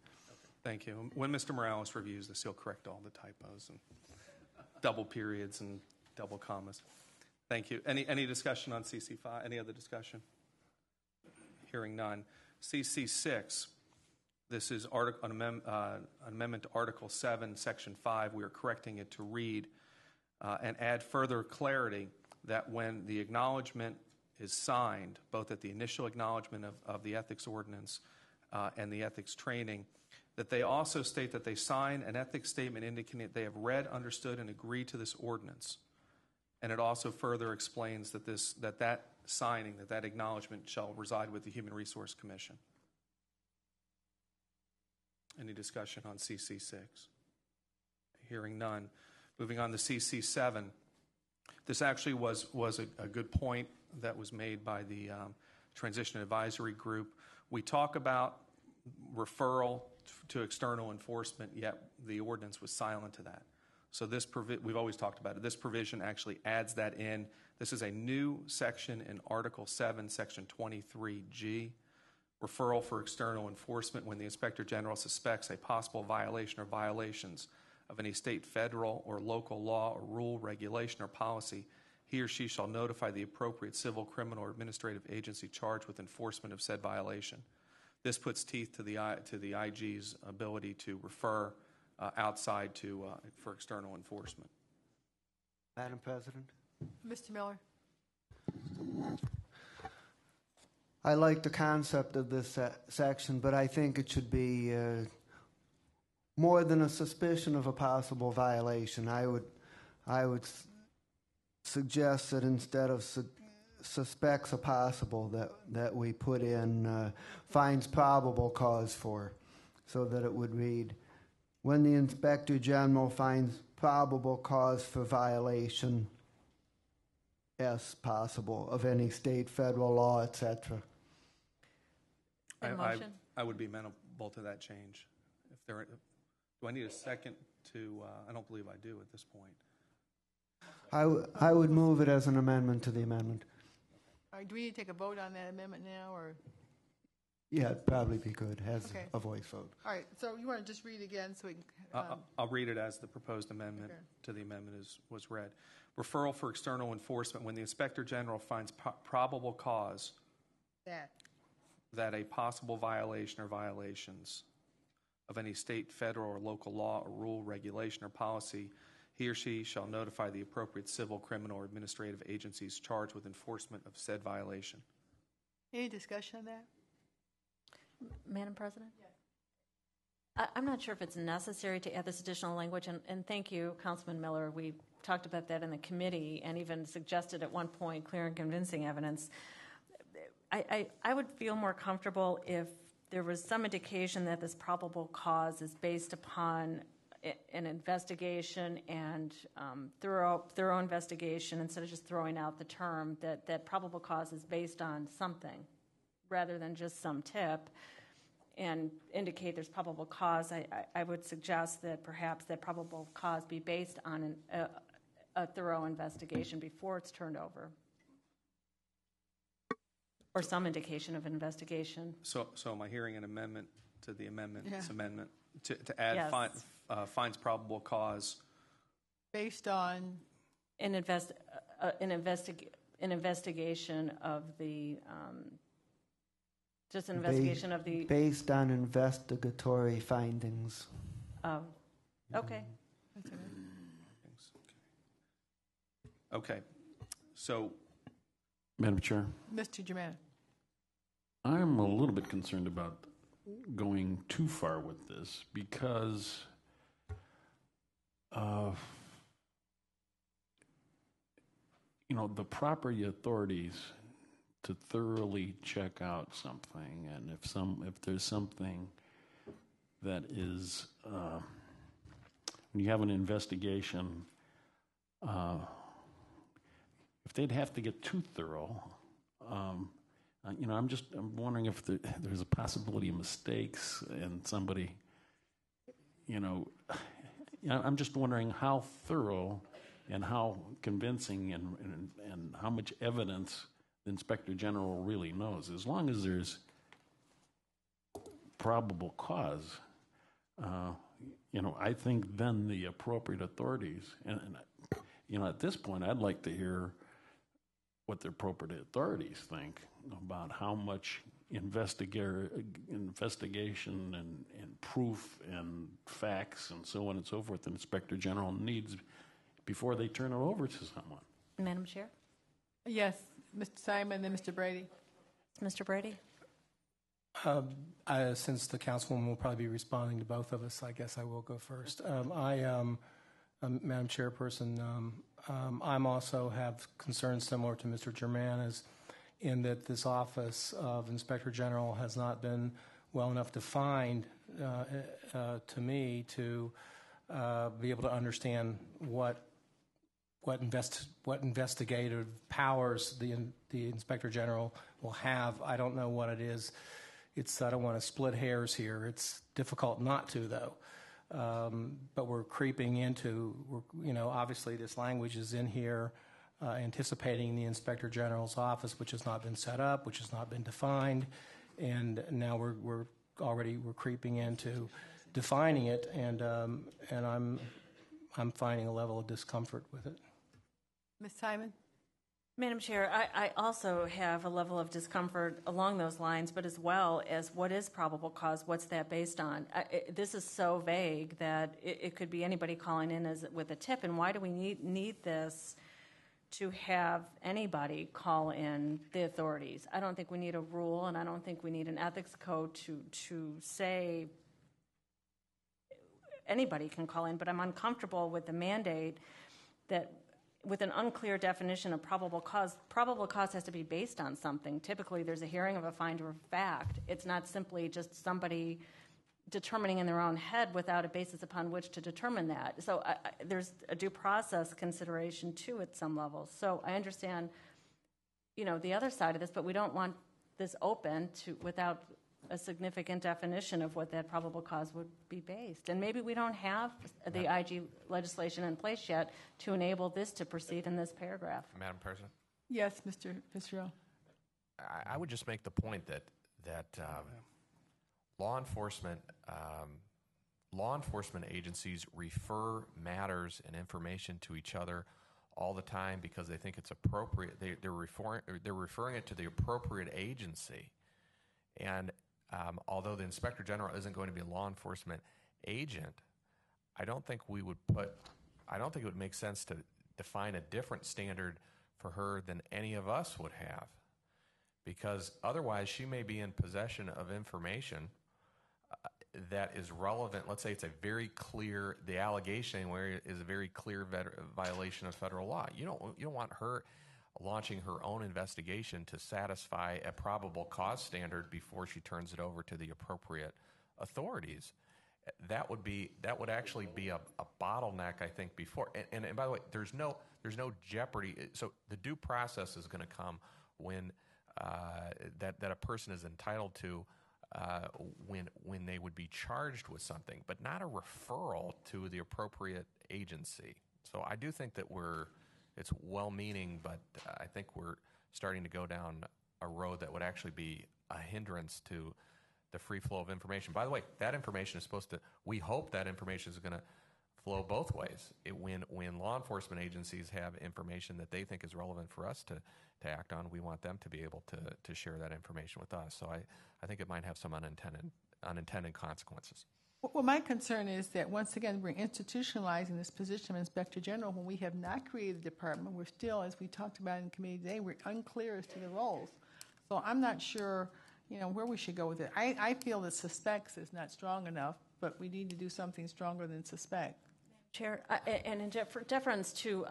Thank you. When Mr. Morales reviews this, he'll correct all the typos and double periods and double commas. Thank you. Any discussion on CC5? Any other discussion? Hearing none. CC6. This is an amendment to Article 7, Section 5. We are correcting it to read and add further clarity that when the acknowledgement is signed, both at the initial acknowledgement of the ethics ordinance and the ethics training, that they also state that they sign an ethics statement indicating that they have read, understood, and agreed to this ordinance. And it also further explains that that signing, that acknowledgement shall reside with the Human Resource Commission. Any discussion on CC6? Hearing none. Moving on to CC7. This actually was a good point that was made by the Transition Advisory Group. We talk about referral to external enforcement, yet the ordinance was silent to that. So this we've always talked about it. This provision actually adds that in. This is a new section in Article 7, Section 23G. Referral for external enforcement when the Inspector General suspects a possible violation or violations of any state, federal, or local law or rule, regulation, or policy. He or she shall notify the appropriate civil, criminal, or administrative agency charged with enforcement of said violation. This puts teeth to the IG's ability to refer outside for external enforcement. Madam President. Mr. Miller. I like the concept of this section, but I think it should be more than a suspicion of a possible violation. I would suggest that instead of suspects a possible, that we put in finds probable cause for, so that it would read, when the Inspector General finds probable cause for violation, S possible, of any state, federal law, etc. And motion? I would be amenable to that change. If there, do I need a second to? I don't believe I do at this point. I would move it as an amendment to the amendment. All right, do we need to take a vote on that amendment now, or? Yeah, it'd probably be good as Okay. a voice vote. All right, so you want to just read again so we can, I'll read it as the proposed amendment Okay. to the amendment was read. Referral for external enforcement when the Inspector General finds probable cause that a possible violation or violations of any state, federal, or local law or rule, regulation, or policy, he or she shall notify the appropriate civil, criminal, or administrative agencies charged with enforcement of said violation. any discussion on that? Madam President? I'm not sure if it's necessary to add this additional language, and thank you, Councilman Miller. We talked about that in the committee and even suggested at one point clear and convincing evidence. I would feel more comfortable if there was some indication that this probable cause is based upon an investigation and thorough investigation, instead of just throwing out the term, that probable cause is based on something rather than just some tip, and indicate there's probable cause. I would suggest that perhaps that probable cause be based on a thorough investigation before it's turned over, or some indication of an investigation. So am I hearing an amendment to the amendment's Yeah. amendment to add Yes. finds probable cause? Based on, An investigation of the just an investigation of the Based on investigatory findings. okay. Okay. So Madam Chair, Mr. Germain. I'm a little bit concerned about going too far with this because the proper authorities to thoroughly check out something, and if there's something that is when you have an investigation, if they'd have to get too thorough, I'm wondering if there's a possibility of mistakes and somebody, I'm just wondering how thorough and how convincing and how much evidence the Inspector General really knows. As long as there's probable cause, I think then the appropriate authorities, and at this point, I'd like to hear what the appropriate authorities think about how much investigation and proof and facts and so on and so forth the Inspector General needs before they turn it over to someone. Madam Chair? Yes, Mr. Simon, then Mr. Brady. Mr. Brady? Since the councilwoman will probably be responding to both of us, I guess I will go first. Madam Chairperson, I'm also have concerns similar to Mr. Germain, as in that this office of Inspector General has not been well enough defined to me to be able to understand what investigative powers the Inspector General will have. I don't know what it is. I don't want to split hairs here. It's difficult not to, though. But we're creeping into, obviously this language is in here anticipating the Inspector General's office, which has not been set up, which has not been defined, and now we're creeping into defining it, and I'm finding a level of discomfort with it. Ms. Simon? Madam Chair, I also have a level of discomfort along those lines, but as well as what is probable cause, what's that based on? This is so vague that it could be anybody calling in with a tip, and why do we need this to have anybody call in the authorities? I don't think we need a rule, and I don't think we need an ethics code to say anybody can call in, but I'm uncomfortable with the mandate that with an unclear definition of probable cause has to be based on something. Typically, there's a hearing of a finder of fact. It's not simply just somebody determining in their own head without a basis upon which to determine that. So there's a due process consideration, too, at some levels. So I understand, the other side of this, but we don't want this open to without a significant definition of what that probable cause would be based. And maybe we don't have the IG legislation in place yet to enable this to proceed in this paragraph. Madam President? Yes, Mr. Fitzgerald. I would just make the point that law enforcement agencies refer matters and information to each other all the time because they think it's appropriate. They're referring it to the appropriate agency, and although the Inspector General isn't going to be a law enforcement agent, I don't think it would make sense to define a different standard for her than any of us would have, because otherwise she may be in possession of information that is relevant. Let's say it's a very clear, the allegation anyway is a very clear violation of federal law. You don't want her launching her own investigation to satisfy a probable cause standard before she turns it over to the appropriate authorities. That would actually be a bottleneck, I think, before. And by the way, there's no jeopardy. So the due process is going to come when that a person is entitled to when they would be charged with something, but not a referral to the appropriate agency. So I do think that it's well-meaning, but I think we're starting to go down a road that would actually be a hindrance to the free flow of information. By the way, that information is we hope that information is going to flow both ways. When law enforcement agencies have information that they think is relevant for us to act on, we want them to be able to share that information with us. So I think it might have some unintended consequences. Well, my concern is that, once again, we're institutionalizing this position of Inspector General when we have not created a department. We're still, as we talked about in committee today, we're unclear as to the roles. So I'm not sure, where we should go with it. I feel that suspects is not strong enough, but we need to do something stronger than suspect. Chair, and in deference to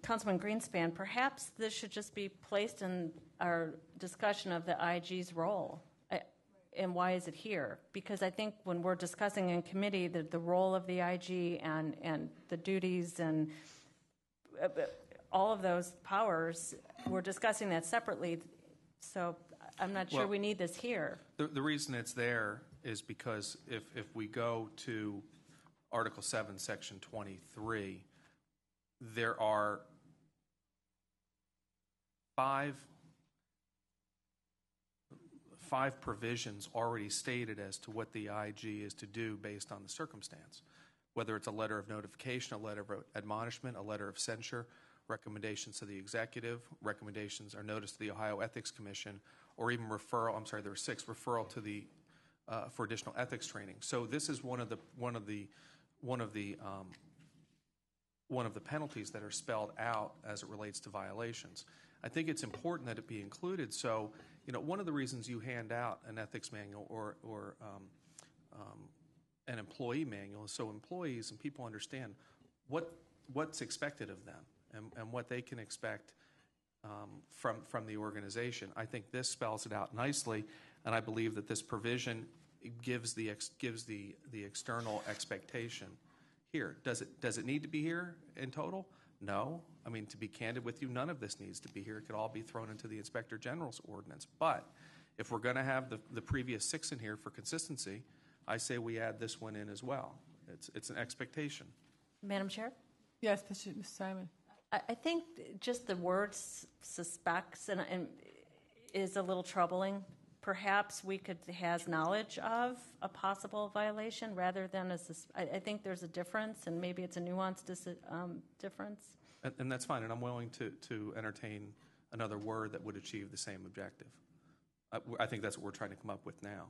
Councilman Greenspan, perhaps this should just be placed in our discussion of the IG's role. And why is it here? Because I think when we're discussing in committee the role of the IG and the duties and all of those powers, we're discussing that separately. So I'm not sure we need this here. The reason it's there is because if we go to Article 7, Section 23, there are five provisions already stated as to what the IG is to do based on the circumstance, whether it's a letter of notification, a letter of admonishment, a letter of censure, recommendations to the executive, recommendations or notice to the Ohio Ethics Commission, or even referral. I'm sorry, there were 6 referral to the for additional ethics training. So this is one of the penalties that are spelled out as it relates to violations. I think it's important that it be included. So, one of the reasons you hand out an ethics manual or an employee manual is so employees and people understand what's expected of them and what they can expect from the organization. I think this spells it out nicely, and I believe that this provision gives the external expectation here. Does it need to be here in total? No. I mean, to be candid with you, none of this needs to be here. It could all be thrown into the Inspector General's ordinance. But if we're going to have the previous 6 in here for consistency, I say we add this one in as well. It's an expectation. Madam Chair? Yes, Ms. Simon. I think just the word suspects and is a little troubling. Perhaps we could have knowledge of a possible violation rather than I think there's a difference, and maybe it's a nuanced difference. And that's fine, and I'm willing to entertain another word that would achieve the same objective. I think that's what we're trying to come up with now.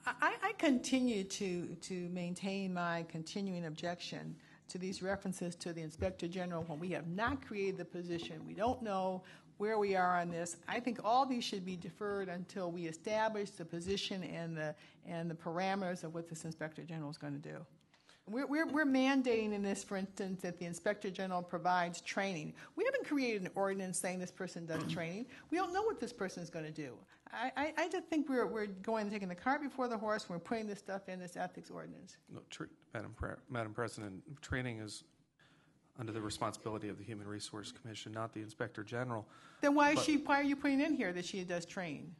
I continue to maintain my continuing objection to these references to the Inspector General when we have not created the position. We don't know where we are on this. I think all these should be deferred until we establish the position and the parameters of what this Inspector General is going to do. We're mandating in this, for instance, that the Inspector General provides training. We haven't created an ordinance saying this person does training. We don't know what this person is going to do. I just think we're taking the cart before the horse. We're putting this stuff in this ethics ordinance. No, Madam President, training is under the responsibility of the Human Resource Commission, not the Inspector General. Then why are you putting in here that she does train?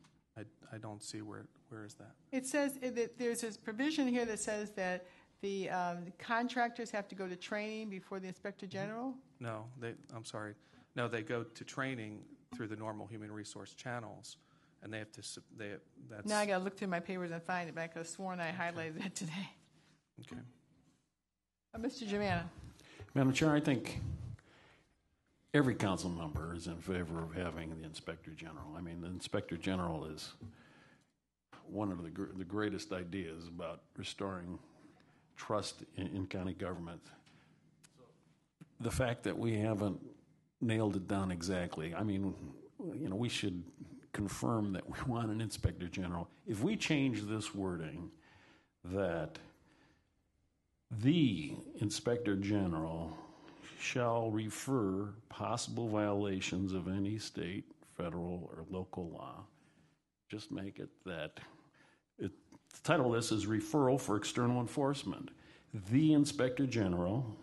I don't see where is that. It says that there's this provision here that says that the contractors have to go to training before the Inspector General. No, I'm sorry. No, they go to training through the normal human resource channels, and they have to. That's Now I got to look through my papers and find it, but I could have sworn I highlighted it today. okay. Mr. Germana. Madam Chair, I think every council member is in favor of having the Inspector General. I mean, the Inspector General is one of the greatest ideas about restoring trust in county government. The fact that we haven't nailed it down exactly, I mean, we should confirm that we want an Inspector General. If we change this wording that the Inspector General shall refer possible violations of any state, federal, or local law, just make it that. The title of this is Referral for External Enforcement. The Inspector General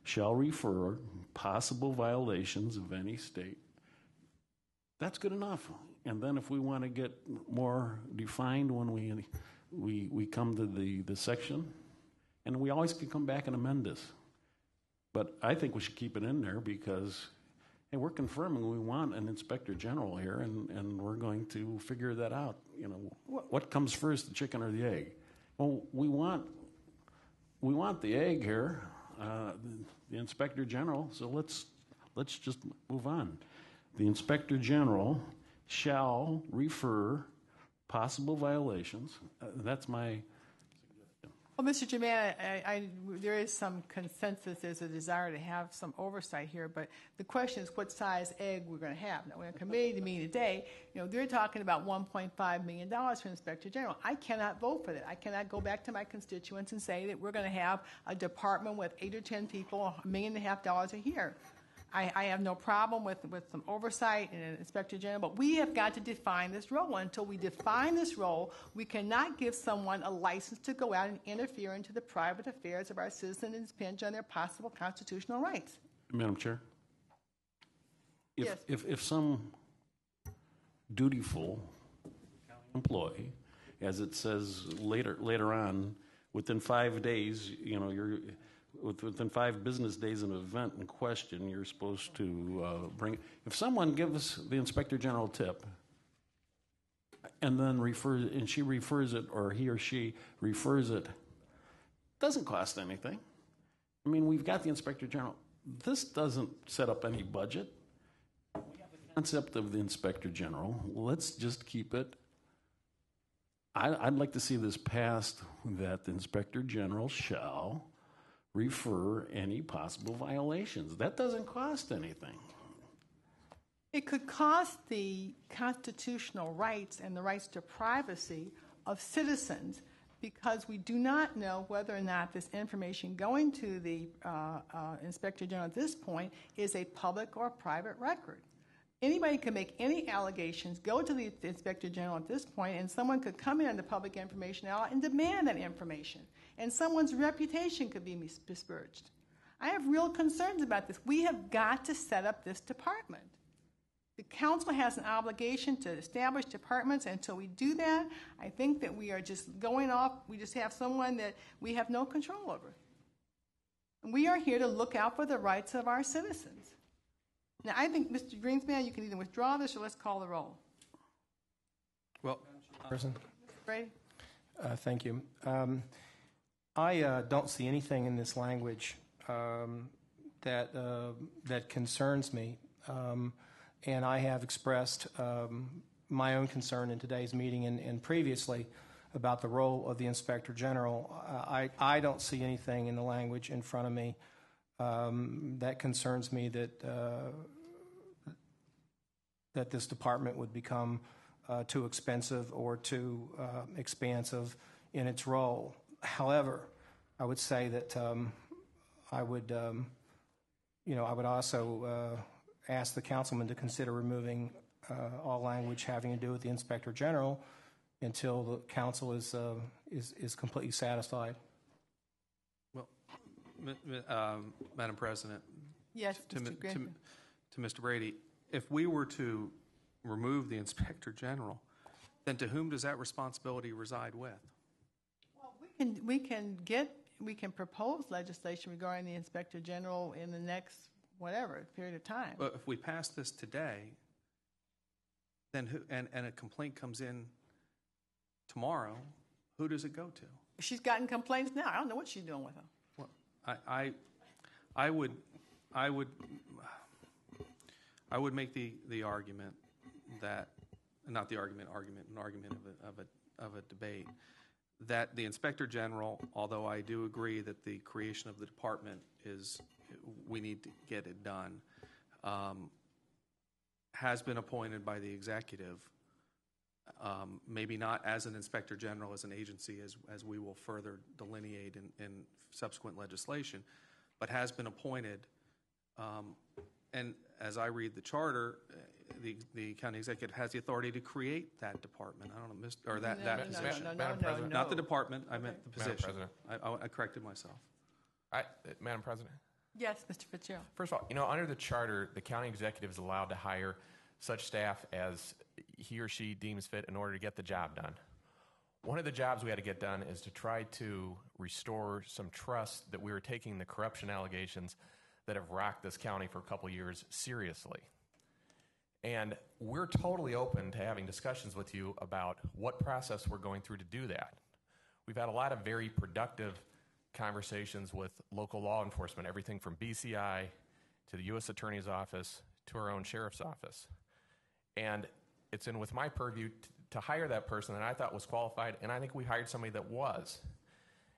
shall refer possible violations of any state. That's good enough. And then if we want to get more defined when we come to the section, and we always can come back and amend this. But I think we should keep it in there because, hey, we're confirming we want an Inspector General here, and we're going to figure that out. What comes first, the chicken or the egg? Well, we want the egg here, the Inspector General. So let's just move on. The Inspector General shall refer possible violations. That's my. Well, Mr. Germana, there is some consensus. There's a desire to have some oversight here, but the question is what size egg we're going to have. Now, we're in a committee meeting today. They're talking about $1.5 million for Inspector General. I cannot vote for that. I cannot go back to my constituents and say that we're going to have a department with 8 or 10 people, $1.5 million a year. I have no problem with some oversight and an Inspector General, but we have got to define this role. Until we define this role, we cannot give someone a license to go out and interfere into the private affairs of our citizens and impinge on their possible constitutional rights. Madam Chair? Yes. If some dutiful employee, as it says later on, within 5 days, within 5 business days of an event in question, you're supposed to bring. If someone gives the Inspector General a tip, and then she refers it, or he or she refers it, doesn't cost anything. I mean, we've got the Inspector General. This doesn't set up any budget. We have the concept of the Inspector General. Let's just keep it. I'd like to see this passed that the Inspector General shall refer any possible violations. That doesn't cost anything. It could cost the constitutional rights and the rights to privacy of citizens because we do not know whether or not this information going to the Inspector General at this point is a public or private record. Anybody can make any allegations, go to the Inspector General at this point, and someone could come in on the Public Information Act and demand that information. And someone's reputation could be besmirched. I have real concerns about this. We have got to set up this department. The council has an obligation to establish departments. Until we do that, I think that we are just going off. We just have someone that we have no control over. And we are here to look out for the rights of our citizens. Now, I think, Mr. Greenspan, you can either withdraw this or let's call the roll. Well, Person. Brady? Thank you. I don't see anything in this language that concerns me, and I have expressed my own concern in today's meeting and previously about the role of the Inspector General. I don't see anything in the language in front of me that concerns me that this department would become too expensive or too expansive in its role. However, I would say that I would also ask the councilman to consider removing all language having to do with the Inspector General until the council is completely satisfied. Well, Madam President. Yes, to Mr. Greenspan. Mr. Brady, if we were to remove the Inspector General, then to whom does that responsibility reside with? We can propose legislation regarding the Inspector General in the next, whatever, period of time. But if we pass this today, then and a complaint comes in tomorrow, who does it go to? She's gotten complaints now. I don't know what she's doing with them. Well, I would make the argument that, not the argument, an argument of a debate, that the Inspector General, although I do agree that the creation of the department is, we need to get it done, has been appointed by the executive, maybe not as an Inspector General, as an agency, as we will further delineate in subsequent legislation, but has been appointed. And as I read the charter, the county executive has the authority to create that department. I don't know, or that position. Madam President. Not the department, I meant the position. Madam President. I corrected myself. Madam President. Yes, Mr. Fitzgerald. First of all, under the charter, the county executive is allowed to hire such staff as he or she deems fit in order to get the job done. One of the jobs we had to get done is to try to restore some trust that we were taking the corruption allegations that have rocked this county for a couple years seriously. And we're totally open to having discussions with you about what process we're going through to do that. We've had a lot of very productive conversations with local law enforcement, everything from BCI to the U.S. Attorney's Office to our own sheriff's office. And it's in with my purview to hire that person that I thought was qualified, and I think we hired somebody that was.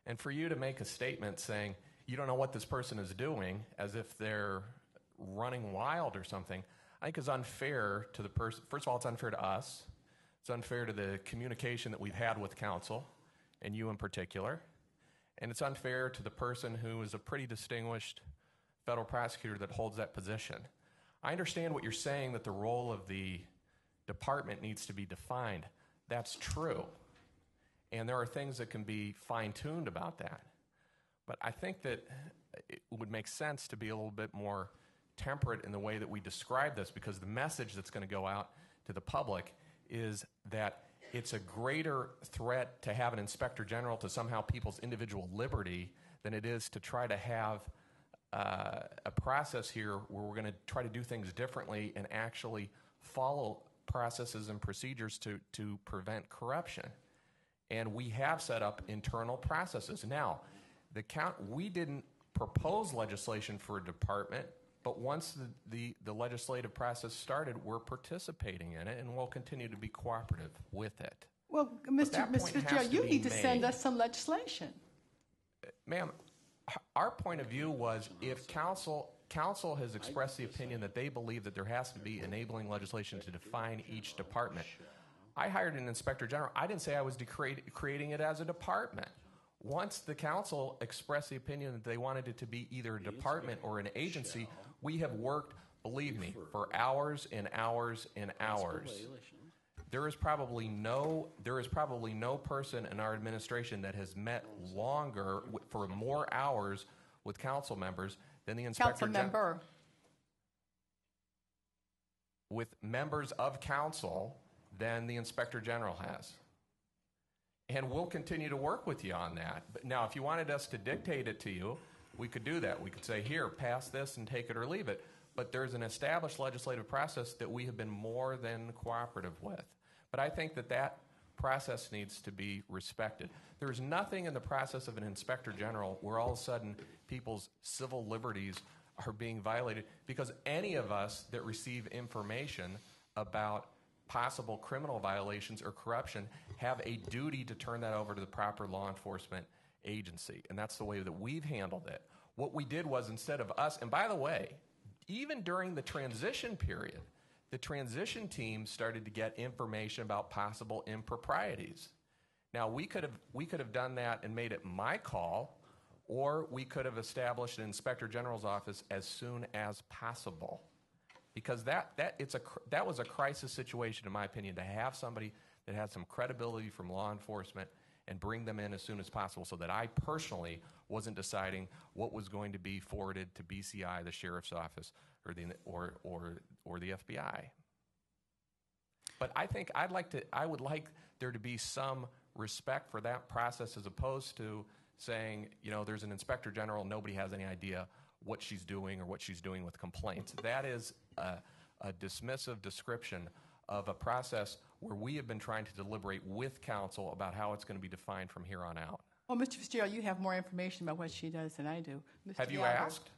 And for you to make a statement saying you don't know what this person is doing, as if they're running wild or something, I think is unfair to the person. First of all, it's unfair to us. It's unfair to the communication that we've had with council, and you in particular. And it's unfair to the person who is a pretty distinguished federal prosecutor that holds that position. I understand what you're saying, that the role of the department needs to be defined. That's true. And there are things that can be fine-tuned about that. But I think that it would make sense to be a little bit more temperate in the way that we describe this, because the message that's going to go out to the public is that it's a greater threat to have an Inspector General to somehow people's individual liberty than it is to try to have a process here where we're going to try to do things differently and actually follow processes and procedures to prevent corruption. And we have set up internal processes. Now, we didn't propose legislation for a department, but once the legislative process started, we're participating in it, and we'll continue to be cooperative with it. Well, Mr. Fitzgerald, you need to send us some legislation. Ma'am, our point of view was if council has expressed the opinion that they believe that there has to be enabling legislation to define each department. I hired an Inspector General. I didn't say I was creating it as a department. Once the council expressed the opinion that they wanted it to be either a department or an agency, we have worked, believe me, for hours and hours and hours. There is probably no person in our administration that has met longer for more hours with council members than the Inspector General. With members of council than the Inspector General has. And we'll continue to work with you on that. But now, if you wanted us to dictate it to you, we could do that. We could say, here, pass this and take it or leave it. But there's an established legislative process that we have been more than cooperative with. But I think that process needs to be respected. There's nothing in the process of an Inspector General where all of a sudden people's civil liberties are being violated, because any of us that receive information about possible criminal violations or corruption have a duty to turn that over to the proper law enforcement agency. And that's the way that we've handled it. What we did was, instead of us, and by the way, even during the transition period, the transition team started to get information about possible improprieties. Now, we could have done that and made it my call, or we could have established an Inspector General's office as soon as possible. Because that was a crisis situation, in my opinion, to have somebody that had some credibility from law enforcement and bring them in as soon as possible, so that I personally wasn't deciding what was going to be forwarded to BCI, the sheriff's office, or the FBI. But I think I would like there to be some respect for that process as opposed to saying, there's an inspector general, nobody has any idea what she's doing or what she's doing with complaints. That is a dismissive description of a process where we have been trying to deliberate with council about how it's going to be defined from here on out. Well, Mr. Fitzgerald, you have more information about what she does than I do. Mr. Have you Gallagher. asked?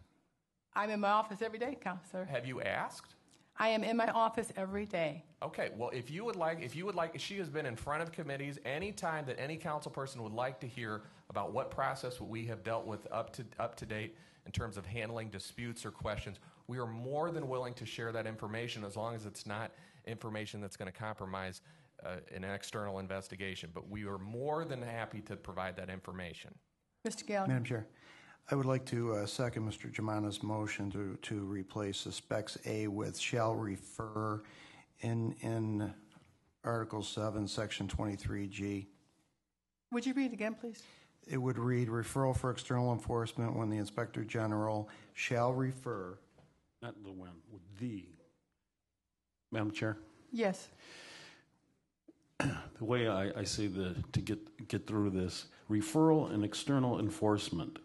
I'm in my office every day, Counselor. Have you asked? I am in my office every day. Okay, well, if you would like, she has been in front of committees any time that any council person would like to hear about what process we have dealt with up to date in terms of handling disputes or questions. We are more than willing to share that information as long as it's not information that's going to compromise an external investigation. But we are more than happy to provide that information. Mr. Gallagher. Madam Chair, I would like to second Mr. Germano's motion to replace the specs A with shall refer in Article 7, Section 23G. Would you read it again, please? It would read referral for external enforcement when the Inspector General shall refer. Not the when, with the. Madam Chair? Yes. The way I see to get through this, referral and external enforcement.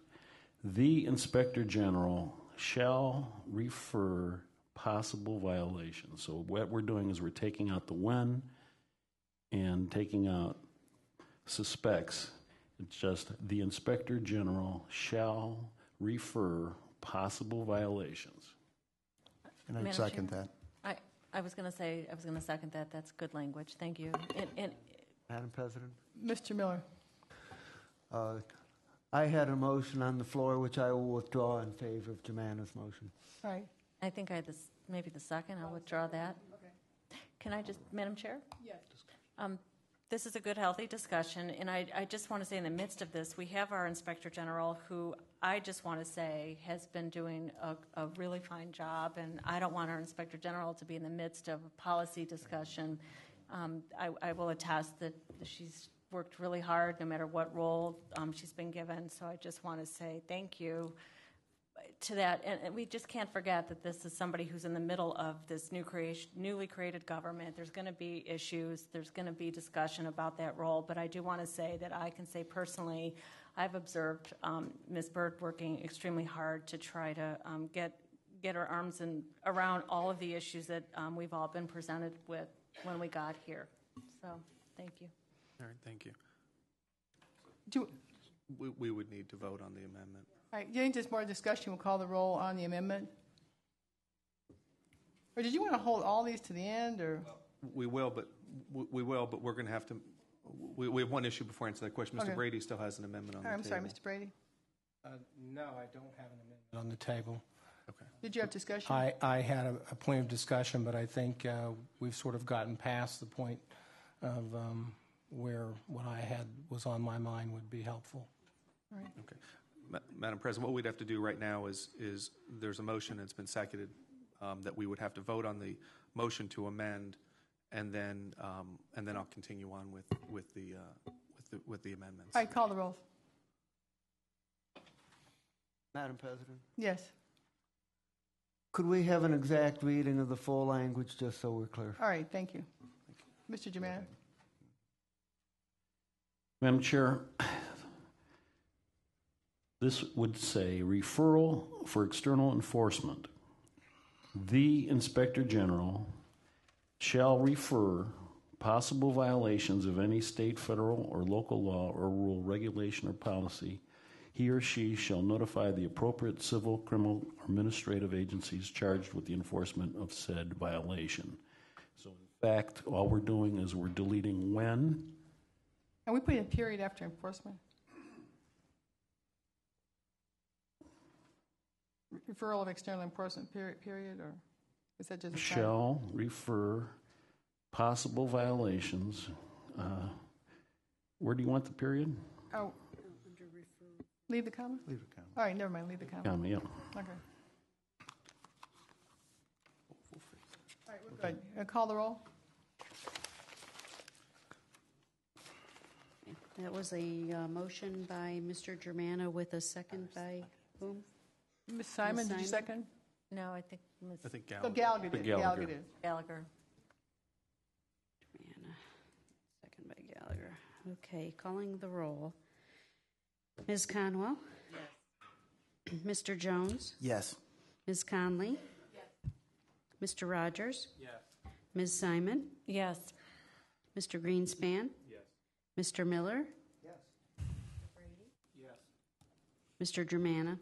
The Inspector General shall refer possible violations. So what we're doing is we're taking out the when and taking out suspects. It's just the Inspector General shall refer possible violations. And I'd Madam second Chair? that. I was going to second that. That's good language. Thank you. Madam President? Mr. Miller. I had a motion on the floor which I will withdraw in favor of Germano's motion. All right. I think I had this, maybe the second. I'll withdraw that. Okay. Can I just, Madam Chair? Yes. This is a good, healthy discussion, and I just want to say in the midst of this, we have our Inspector General, who I just want to say has been doing a really fine job, and I don't want our Inspector General to be in the midst of a policy discussion. I will attest that she's worked really hard no matter what role she's been given, so I just want to say thank you to that. And we just can't forget that this is somebody who's in the middle of this newly created government. There's going to be issues. There's going to be discussion about that role. But I do want to say that I can say personally, I've observed Ms. Bird working extremely hard to try to get her arms around all of the issues that we've all been presented with when we got here. So thank you. All right, thank you. Do, We would need to vote on the amendment. all right. Getting to more discussion, we'll call the roll on the amendment. Or did you want to hold all these to the end, or? We will, but we're going to have to. We have one issue before I answer that question. Mr. Okay. Brady still has an amendment on All right, the I'm table. sorry, Mr. Brady. No, I don't have an amendment on the table. Okay. Did you have discussion? I had a point of discussion, but I think we've sort of gotten past the point of where what I had was on my mind would be helpful. All right. Okay. Madam President, what we'd have to do right now is there's a motion that's been seconded that we would have to vote on the motion to amend, and then I'll continue on with the amendments. All right, call the rolls. Madam President? Yes. Could we have an exact reading of the full language just so we're clear? All right, thank you. Mr. Germano? Madam Chair, this would say referral for external enforcement. The Inspector General shall refer possible violations of any state, federal, or local law or rule, regulation, or policy. He or she shall notify the appropriate civil, criminal, or administrative agencies charged with the enforcement of said violation. So, in fact, all we're doing is we're deleting when. And we put a period after enforcement. Referral of external enforcement period, or is that just a title? Shall refer possible violations. Where do you want the period? Oh, leave the comma? Leave it, Council. All right, never mind, leave the comma. Comma, yeah. Okay. All right, we're good. Call the roll? That was a motion by Mr. Germano with a second by whom? Ms. Simon, did you Simon? second? No, I think Ms. I think Oh, Gallagher did. Gallagher. Gallagher did. Gallagher. Okay, calling the roll. Ms. Conwell? Yes. Mr. Jones? Yes. Ms. Conley? Yes. Mr. Rogers? Yes. Ms. Simon? Yes. Mr. Greenspan? Yes. Mr. Miller? Yes. Mr. Germana?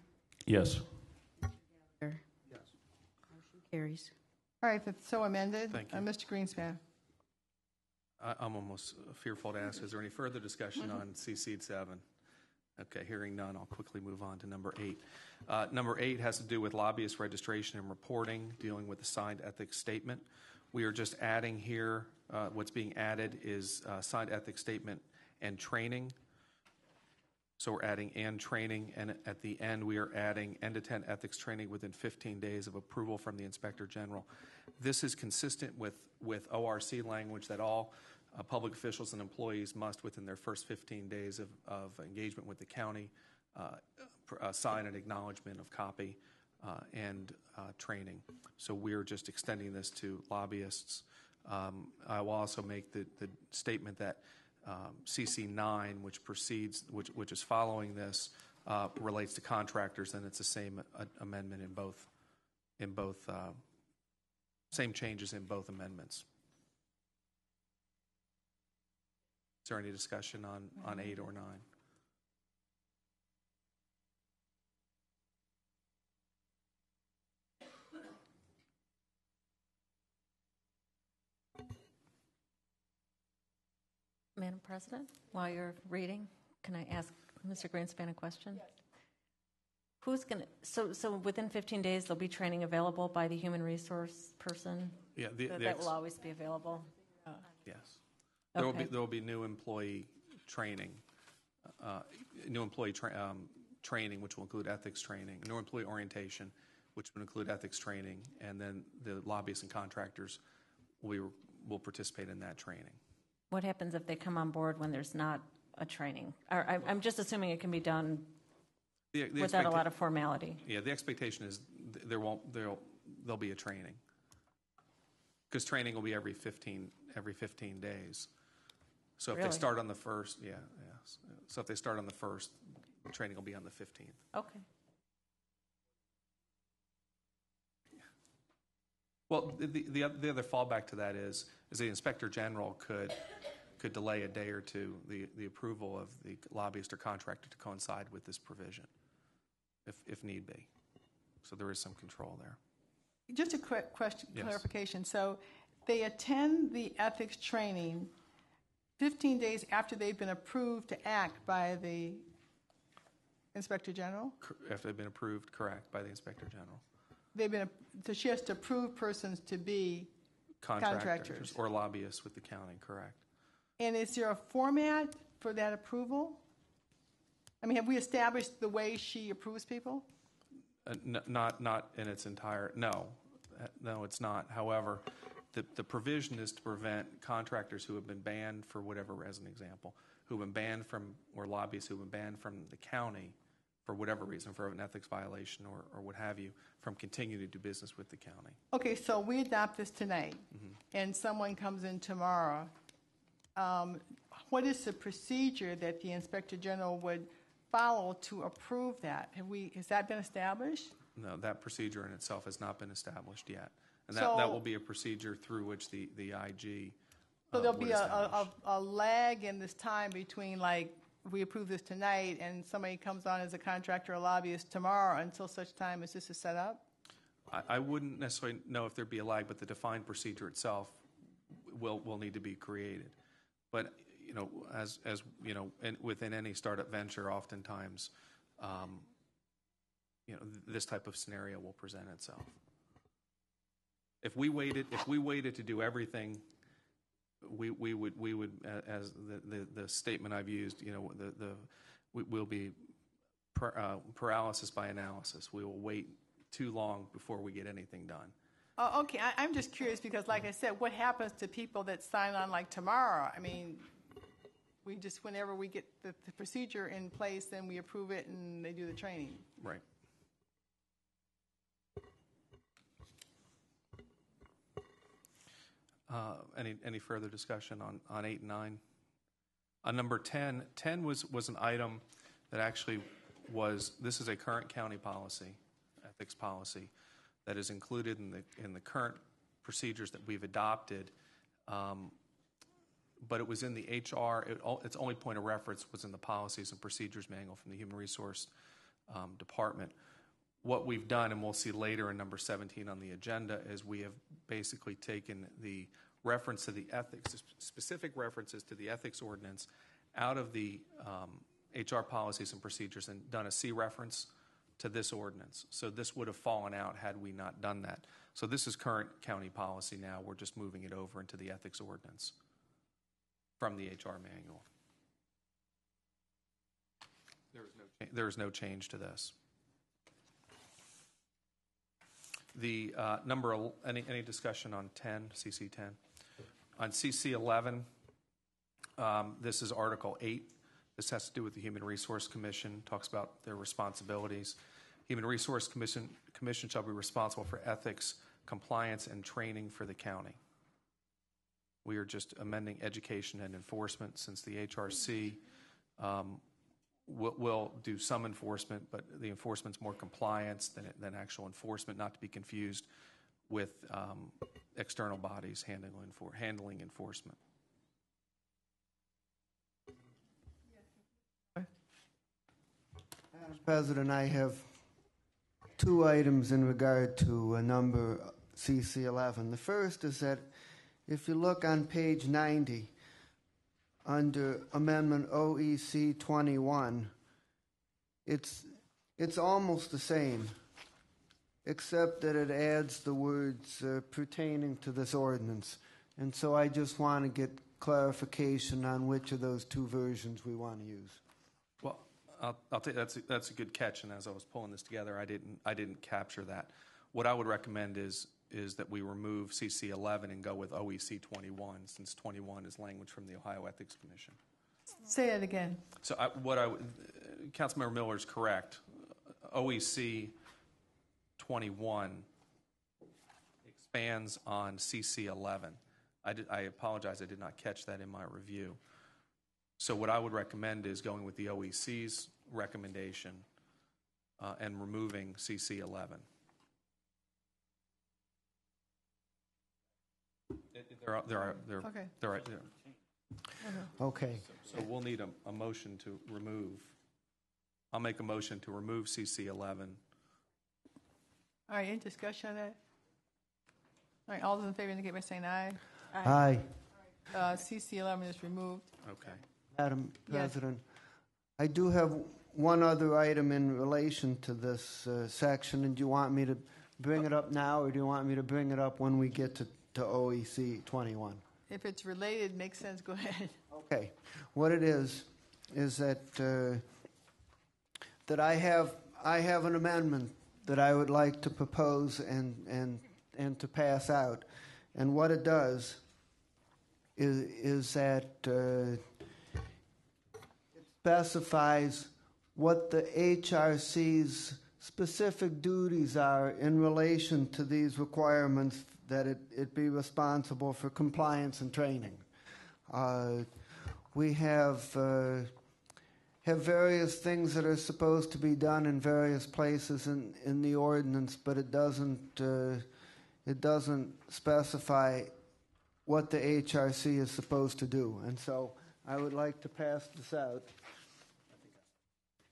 Yes. Motion carries. All right, that's so amended. Thank you. Mr. Greenspan. I'm almost fearful to ask, is there any further discussion on CC 7? Okay, hearing none, I'll quickly move on to number 8. Number 8 has to do with lobbyist registration and reporting, dealing with the signed ethics statement. We are just adding here, what's being added is signed ethics statement and training. So we're adding and training, and at the end we are adding end-to-end ethics training within 15 days of approval from the Inspector General. This is consistent with ORC language that all public officials and employees must, within their first 15 days of engagement with the county, sign an acknowledgement of copy and training. So we're just extending this to lobbyists. I will also make the statement that CC 9, which precedes, which is following this, relates to contractors, and it's the same amendment in both, same changes in both amendments. Is there any discussion on 8 or 9? Madam President, while you're reading, can I ask Mr. Greenspan a question? Yes. Who's going to, so within 15 days, there'll be training available by the human resource person? Yeah, that will always be available? Yes. Okay. There will be new employee training, training, which will include ethics training, new employee orientation, which will include ethics training, and then the lobbyists and contractors will participate in that training. What happens if they come on board when there's not a training? I'm just assuming it can be done without a lot of formality. Yeah, the expectation is there'll be a training, because training will be every 15 days. So if they start on the first, so if they start on the first, training will be on the 15th. Okay. Well, the other fallback to that is the Inspector General could delay a day or two the approval of the lobbyist or contractor to coincide with this provision, if need be. So there is some control there. Just a quick question, Yes. clarification. So they attend the ethics training 15 days after they've been approved to act by the Inspector General? After they've been approved, correct, by the Inspector General. So she has to approve persons to be contractors or lobbyists with the county, correct. And is there a format for that approval? I mean, have we established the way she approves people? Not in its entire, no, it's not. However, the provision is to prevent contractors who have been banned for whatever, as an example, who have been banned from, or lobbyists who have been banned from the county for whatever reason, for an ethics violation or what have you, from continuing to do business with the county. Okay, so we adopt this tonight, and someone comes in tomorrow. What is the procedure that the Inspector General would follow to approve that? Has that been established? No, that procedure in itself has not been established yet. And So- that will be a procedure through which the IG So there'll would be establish. a lag in this time between, like, we approve this tonight and somebody comes on as a contractor or lobbyist tomorrow until such time as this is set up? I wouldn't necessarily know if there'd be a lag, but the defined procedure itself will need to be created. But, you know, as you know, within any startup venture, oftentimes, you know, this type of scenario will present itself. If we waited to do everything, we would, as the statement I've used, you know, we'll be paralysis by analysis. We will wait too long before we get anything done. Oh, okay, I'm just curious because, like I said, what happens to people that sign on like tomorrow? I mean, we just, whenever we get the procedure in place, then we approve it and they do the training. Right. Any further discussion on 8 and 9? Number 10, 10 was an item that actually was, this is a current county policy, ethics policy, that is included in the current procedures that we've adopted, but it was in the HR, its only point of reference was in the policies and procedures manual from the Human Resource Department. What we've done, and we'll see later in number 17 on the agenda, is we have basically taken the reference to the ethics, specific references to the ethics ordinance out of the HR policies and procedures and done a C reference to this ordinance. So this would have fallen out had we not done that. So this is current county policy now. We're just moving it over into the ethics ordinance from the HR manual. There is no change to this. The any discussion on 10, CC 10? On CC 11, this is Article 8. This has to do with the Human Resource Commission, talks about their responsibilities. Human Resource Commission shall be responsible for ethics, compliance, and training for the county. We are just amending education and enforcement, since the HRC will do some enforcement, but the enforcement's more compliance than actual enforcement, not to be confused with external bodies handling enforcement. Madam President, I have two items in regard to number CC11. The first is that if you look on page 90, under Amendment OEC 21, it's almost the same, except that it adds the words pertaining to this ordinance. And so I just want to get clarification on which of those two versions we want to use. Well, I'll take that's a good catch. And as I was pulling this together, I didn't capture that. What I would recommend is that we remove CC 11 and go with OEC 21, since 21 is language from the Ohio Ethics Commission. Say it again. So Councilmember Miller is correct. OEC 21 expands on CC 11. I apologize, I did not catch that in my review. So what I would recommend is going with the OEC's recommendation and removing CC 11. They're right there. Okay. So we'll need a motion to remove. I'll make a motion to remove CC 11. All right, any discussion on that? All right, all those in favor indicate by saying aye. Aye. CC 11 is removed. Okay. Madam Yes. President, I do have one other item in relation to this section, and do you want me to bring it up now, or do you want me to bring it up when we get to OEC 21? If it's related, makes sense, go ahead. Okay. What it is that that I have an amendment that I would like to propose and to pass out. And what it does is that it specifies what the HRC's specific duties are in relation to these requirements, that it be responsible for compliance and training. We have various things that are supposed to be done in various places in the ordinance, but it doesn't specify what the HRC is supposed to do. And so I would like to pass this out.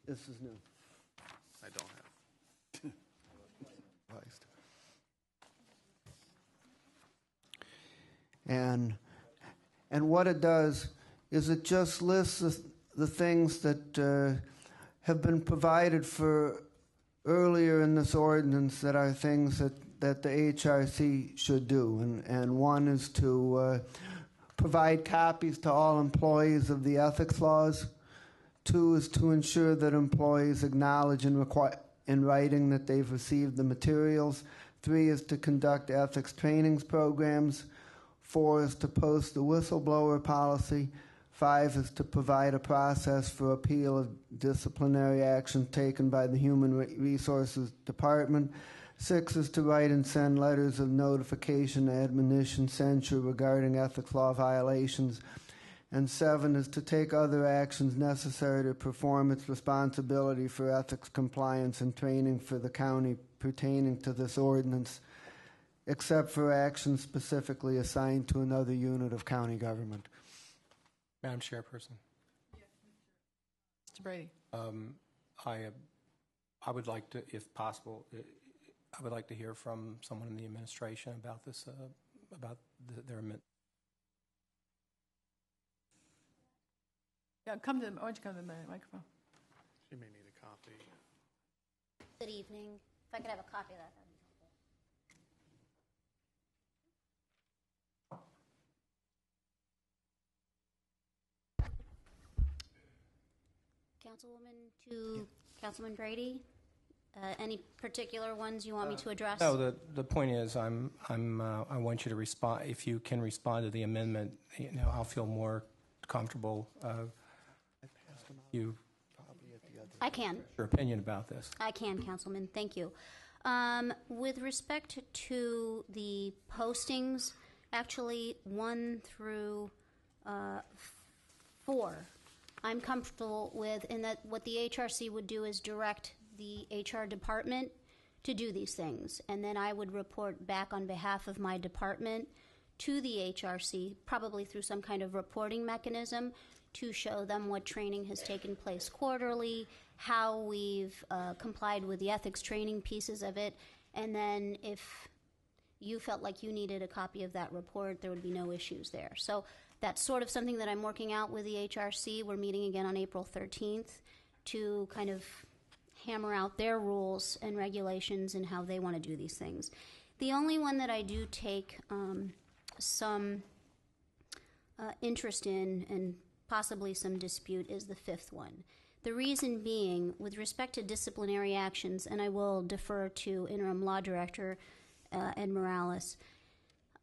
This is new. I don't have. And what it does is it just lists the things that have been provided for earlier in this ordinance that are things that the HRC should do. And one is to provide copies to all employees of the ethics laws. 2 is to ensure that employees acknowledge in writing that they've received the materials. 3 is to conduct ethics trainings programs. 4 is to post the whistleblower policy. 5 is to provide a process for appeal of disciplinary action taken by the Human Resources Department. 6 is to write and send letters of notification, admonition, censure regarding ethics law violations. And 7 is to take other actions necessary to perform its responsibility for ethics compliance and training for the county pertaining to this ordinance, except for actions specifically assigned to another unit of county government. Madam Chairperson, Mr. Brady. I would like to, if possible, I would like to hear from someone in the administration about this, about their amendment. Yeah, why don't you come to the microphone? She may need a copy. Good evening. If I could have a copy of that, that'd be helpful. Councilman Brady, any particular ones you want me to address? No, the point is, I want you to respond. If you can respond to the amendment, I'll feel more comfortable. I can. Your opinion about this? I can, Councilman. Thank you. With respect to the postings, actually 1 through 4, I'm comfortable with, in that what the HRC would do is direct the HR department to do these things, and then I would report back on behalf of my department to the HRC, probably through some kind of reporting mechanism, to show them what training has taken place quarterly, how we've complied with the ethics training pieces of it, and then if you felt like you needed a copy of that report, there would be no issues there. So that's sort of something that I'm working out with the HRC. We're meeting again on April 13th to kind of hammer out their rules and regulations and how they want to do these things. The only one that I do take some interest in and possibly some dispute is the 5th one. The reason being, with respect to disciplinary actions, and I will defer to Interim Law Director Ed Morales,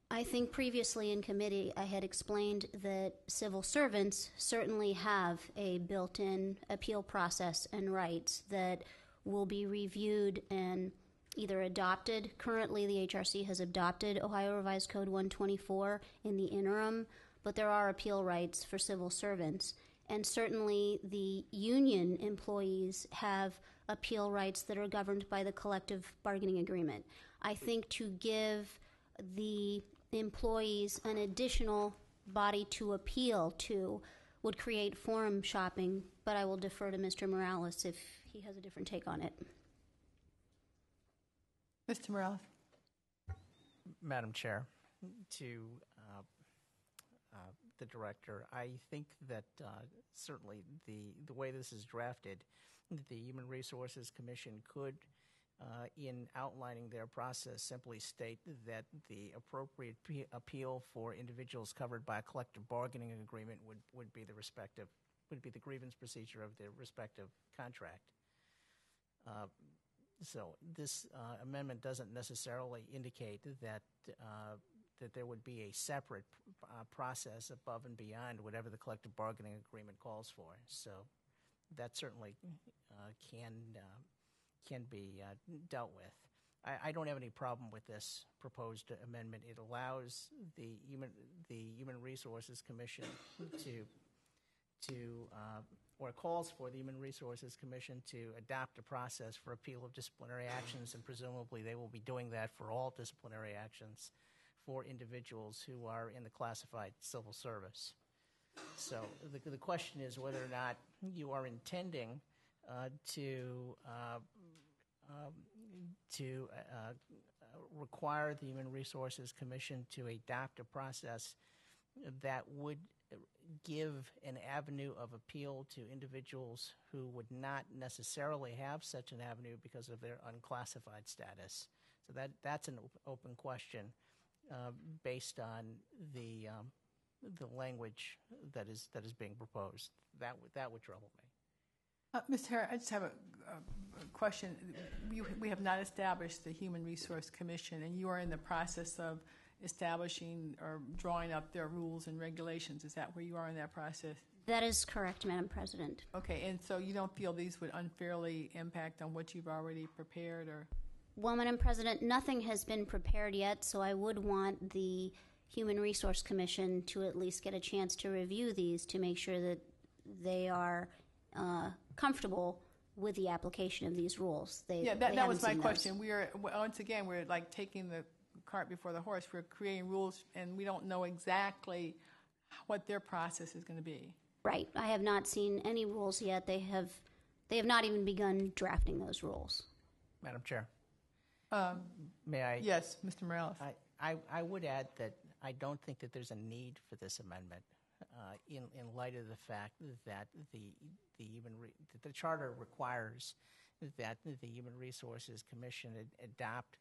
I think previously in committee I had explained that civil servants certainly have a built-in appeal process and rights that will be reviewed and either adopted. Currently, the HRC has adopted Ohio Revised Code 124 in the interim, but there are appeal rights for civil servants. And certainly the union employees have appeal rights that are governed by the collective bargaining agreement. I think to give the employees an additional body to appeal to would create forum shopping, but I will defer to Mr. Morales if he has a different take on it. Mr. Morales. Madam Chair, to the director, I think that certainly the way this is drafted, the Human Resources Commission could, in outlining their process, simply state that the appropriate appeal for individuals covered by a collective bargaining agreement would be the grievance procedure of the respective contract. So this amendment doesn't necessarily indicate that that there would be a separate process above and beyond whatever the collective bargaining agreement calls for. So that certainly can be dealt with. I don't have any problem with this proposed amendment. It allows the Human Resources Commission or calls for the Human Resources Commission to adopt a process for appeal of disciplinary actions, and presumably they will be doing that for all disciplinary actions for individuals who are in the classified civil service. So the question is whether or not you are intending to require the Human Resources Commission to adopt a process that would give an avenue of appeal to individuals who would not necessarily have such an avenue because of their unclassified status. So that's an open question based on the language that is being proposed. That would trouble me. Mr. Herr, I just have a question. We have not established the Human Resource Commission, and you are in the process of establishing or drawing up their rules and regulations. Is that where you are in that process? That is correct, Madam President. Okay, and so you don't feel these would unfairly impact on what you've already prepared, or? Well, Madam President, nothing has been prepared yet, so I would want the Human Resource Commission to at least get a chance to review these to make sure that they are comfortable with the application of these rules. That was my question. Once again, we're like taking the cart before the horse. We're creating rules, and we don't know exactly what their process is going to be. Right. I have not seen any rules yet. They have not even begun drafting those rules. Madam Chair, may I? Yes, Mr. Morales. I would add that I don't think that there's a need for this amendment in light of the fact that the charter requires that the Human Resources Commission adopt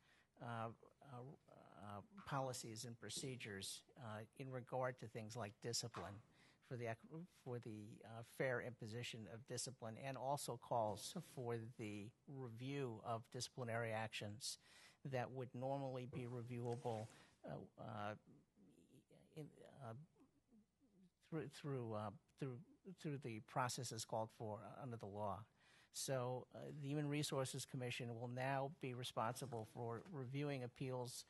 policies and procedures in regard to things like discipline for the fair imposition of discipline, and also calls for the review of disciplinary actions that would normally be reviewable through the processes called for under the law. So the Human Resources Commission will now be responsible for reviewing appeals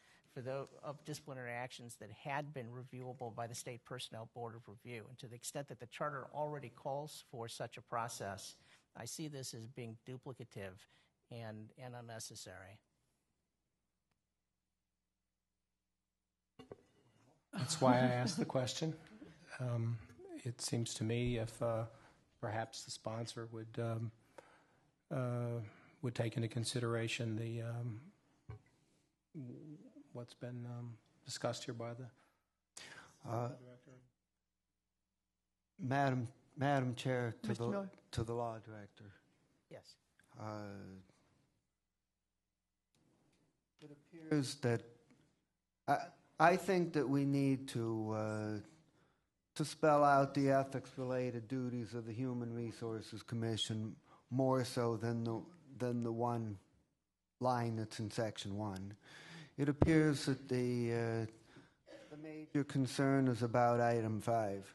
of disciplinary actions that had been reviewable by the State Personnel Board of Review. And to the extent that the charter already calls for such a process, I see this as being duplicative and unnecessary. That's why I asked the question. It seems to me if perhaps the sponsor would take into consideration the what's been discussed here by the director. Madam Chair, to the law director. Yes. It appears that I think that we need to spell out the ethics-related duties of the Human Resources Commission more so than the one line that's in Section 1. It appears that the major concern is about Item 5.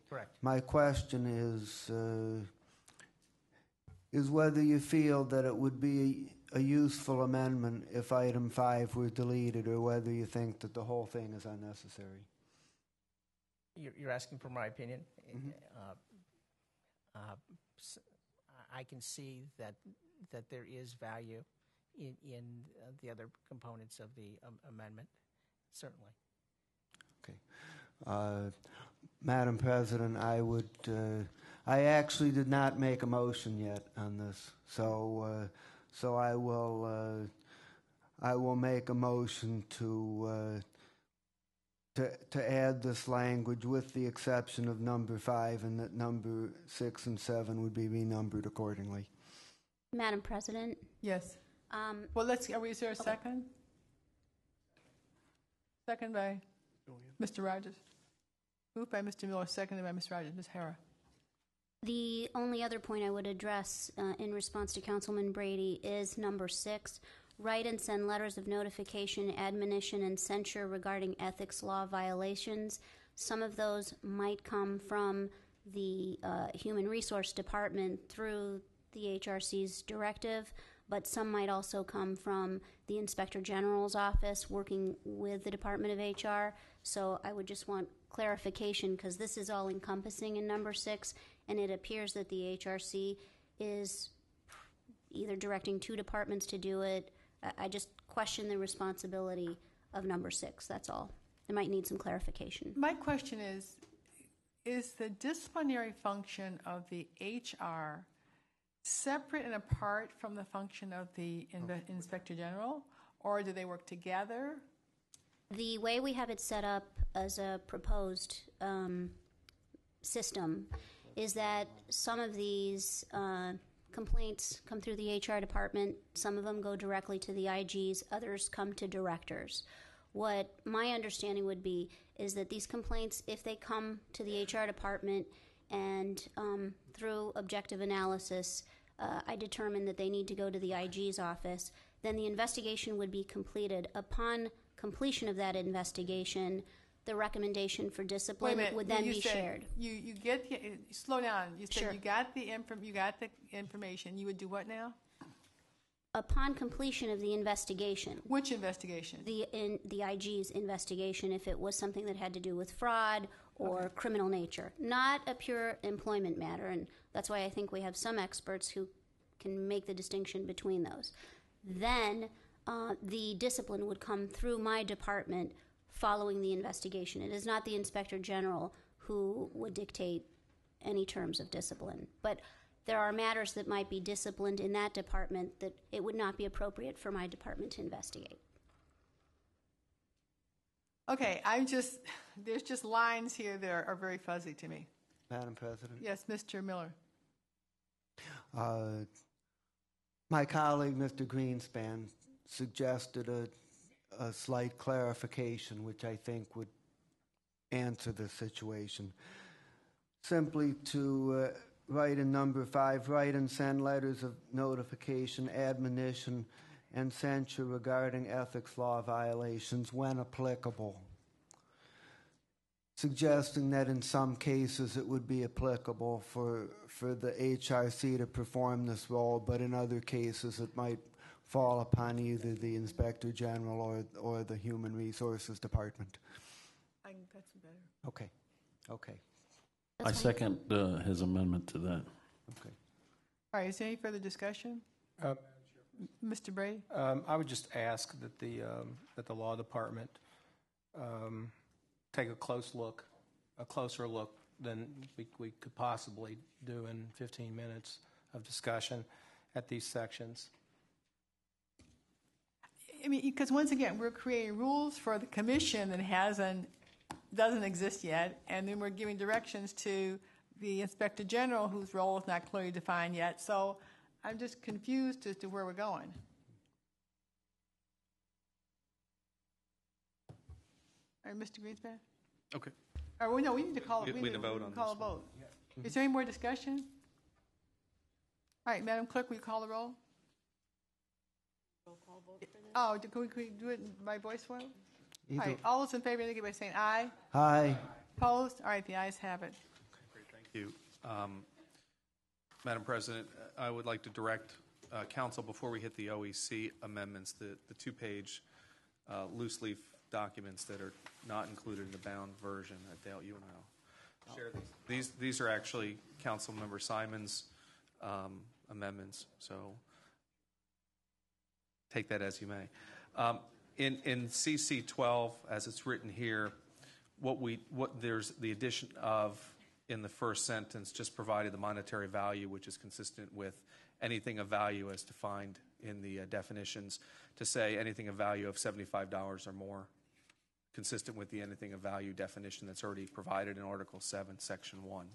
Correct. My question is whether you feel that it would be a useful amendment if Item 5 were deleted, or whether you think that the whole thing is unnecessary. You're asking for my opinion? Mm-hmm. I can see that there is value in the other components of the amendment, certainly. Okay. Madam President, I actually did not make a motion yet on this, so I will make a motion to add this language with the exception of number 5, and that number 6 and 7 would be renumbered accordingly. Madam President? Yes. Well, is there a second? Second by Mr. Rogers. Moved by Mr. Miller, seconded by Mr. Rogers. Ms. Hara. The only other point I would address in response to Councilman Brady is number 6. Write and send letters of notification, admonition, and censure regarding ethics law violations. Some of those might come from the Human Resource Department through the HRC's directive, but some might also come from the Inspector General's office working with the Department of HR. So I would just want clarification, because this is all encompassing in number 6, and it appears that the HRC is either directing 2 departments to do it. I just question the responsibility of number 6, that's all. I might need some clarification. My question is the disciplinary function of the HR separate and apart from the function of the Inspector General, or do they work together? The way we have it set up as a proposed system is that some of these complaints come through the HR department, some of them go directly to the IGs, others come to directors. What my understanding would be is that these complaints, if they come to the HR department and through objective analysis, I determine that they need to go to the IG's office, then the investigation would be completed. Upon completion of that investigation, the recommendation for discipline would then be shared. You get slow down. You said Sure. you got the information. You would do what now? upon completion of the investigation, Which investigation? the IG's investigation, if it was something that had to do with fraud or criminal nature, not a pure employment matter. And that's why I think we have some experts who can make the distinction between those. Then the discipline would come through my department following the investigation. It is not the Inspector General who would dictate any terms of discipline. But there are matters that might be disciplined in that department that it would not be appropriate for my department to investigate. Okay, there's just lines here that are very fuzzy to me. Madam President? Yes, Mr. Miller. My colleague, Mr. Greenspan, suggested a slight clarification, which I think would answer the situation. Simply to write in number 5, write and send letters of notification, admonition, and censure regarding ethics law violations when applicable. Suggesting that in some cases it would be applicable for the HRC to perform this role, but in other cases it might fall upon either the Inspector General or the Human Resources Department. I think that's better. Okay. I second his amendment to that. Okay. All right, is there any further discussion? Mr. Brady? I would just ask that the law department take a closer look than we could possibly do in 15 minutes of discussion at these sections. I mean, because once again, we're creating rules for the commission that doesn't exist yet, and then we're giving directions to the Inspector General, whose role is not clearly defined yet. So I'm just confused as to where we're going. All right, Mr. Greenspan? Okay. All right, well, no, we need to call We need to vote on call this a vote. Is there any more discussion? All right, Madam Clerk, will you call the roll? Roll call vote for this? Oh, can we do it by voice vote? All right, all those in favor indicate by saying aye. Aye. Opposed? All right, the ayes have it. Great, thank you. Madam President, I would like to direct Council, before we hit the OEC amendments, the 2-page loose leaf documents that are not included in the bound version. Dale, you and I will share these. These are actually Councilmember Simon's amendments, so take that as you may. In CC 12, as it's written here, there's the addition of, in the first sentence, just provided the monetary value, which is consistent with anything of value as defined in the definitions, to say anything of value of $75 or more, consistent with the anything of value definition that's already provided in Article 7, Section 1.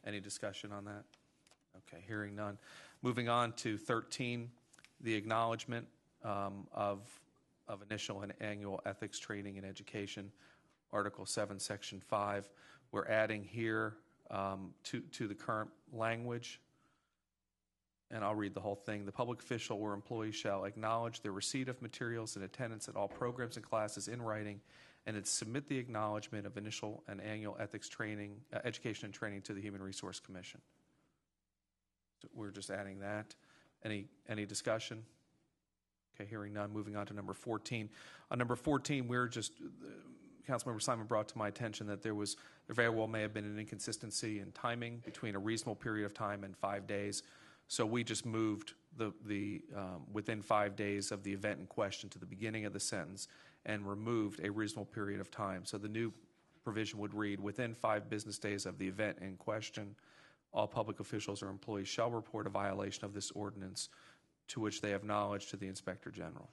Any discussion on that? Okay, hearing none. Moving on to 13, the acknowledgement of initial and annual ethics training and education, Article 7, Section 5. We're adding here to the current language, and I'll read the whole thing. The public official or employee shall acknowledge the receipt of materials and attendance at all programs and classes in writing, and submit the acknowledgement of initial and annual ethics training, education and training to the Human Resource Commission. So we're just adding that. Any discussion? Okay, hearing none. Moving on to number 14. On number 14, we're just, Councilmember Simon brought to my attention that there very well may have been an inconsistency in timing between a reasonable period of time and 5 days. So we just moved the within 5 days of the event in question to the beginning of the sentence and removed a reasonable period of time. So the new provision would read, within 5 business days of the event in question, all public officials or employees shall report a violation of this ordinance to which they have knowledge to the Inspector General.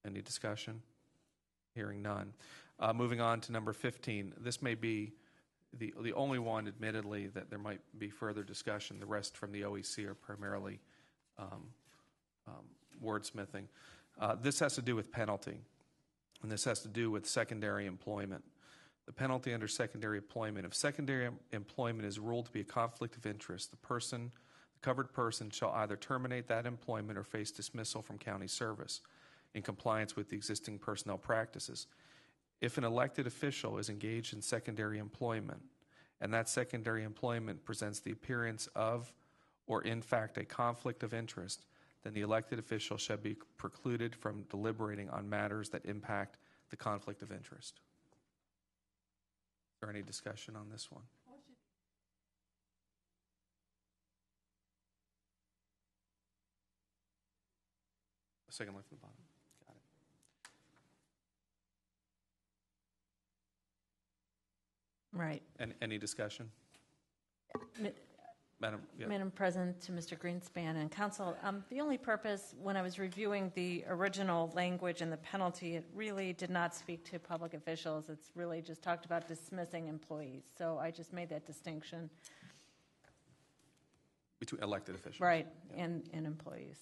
Any discussion? Hearing none. Moving on to number 15. This may be the only one, admittedly, that there might be further discussion. The rest from the OEC are primarily wordsmithing. This has to do with penalty, and this has to do with secondary employment. The penalty under secondary employment. If secondary employment is ruled to be a conflict of interest, the covered person shall either terminate that employment or face dismissal from county service in compliance with the existing personnel practices. If an elected official is engaged in secondary employment, and that secondary employment presents the appearance of or in fact a conflict of interest, then the elected official shall be precluded from deliberating on matters that impact the conflict of interest. Is there any discussion on this one? Second line from the bottom. Got it. Right. Any discussion? Madam, yeah. Madam President, to Mr. Greenspan and Council, the only purpose when I was reviewing the original language and the penalty, it really did not speak to public officials. It's really just talked about dismissing employees. So I just made that distinction. Between elected officials. Right, Yeah. and employees.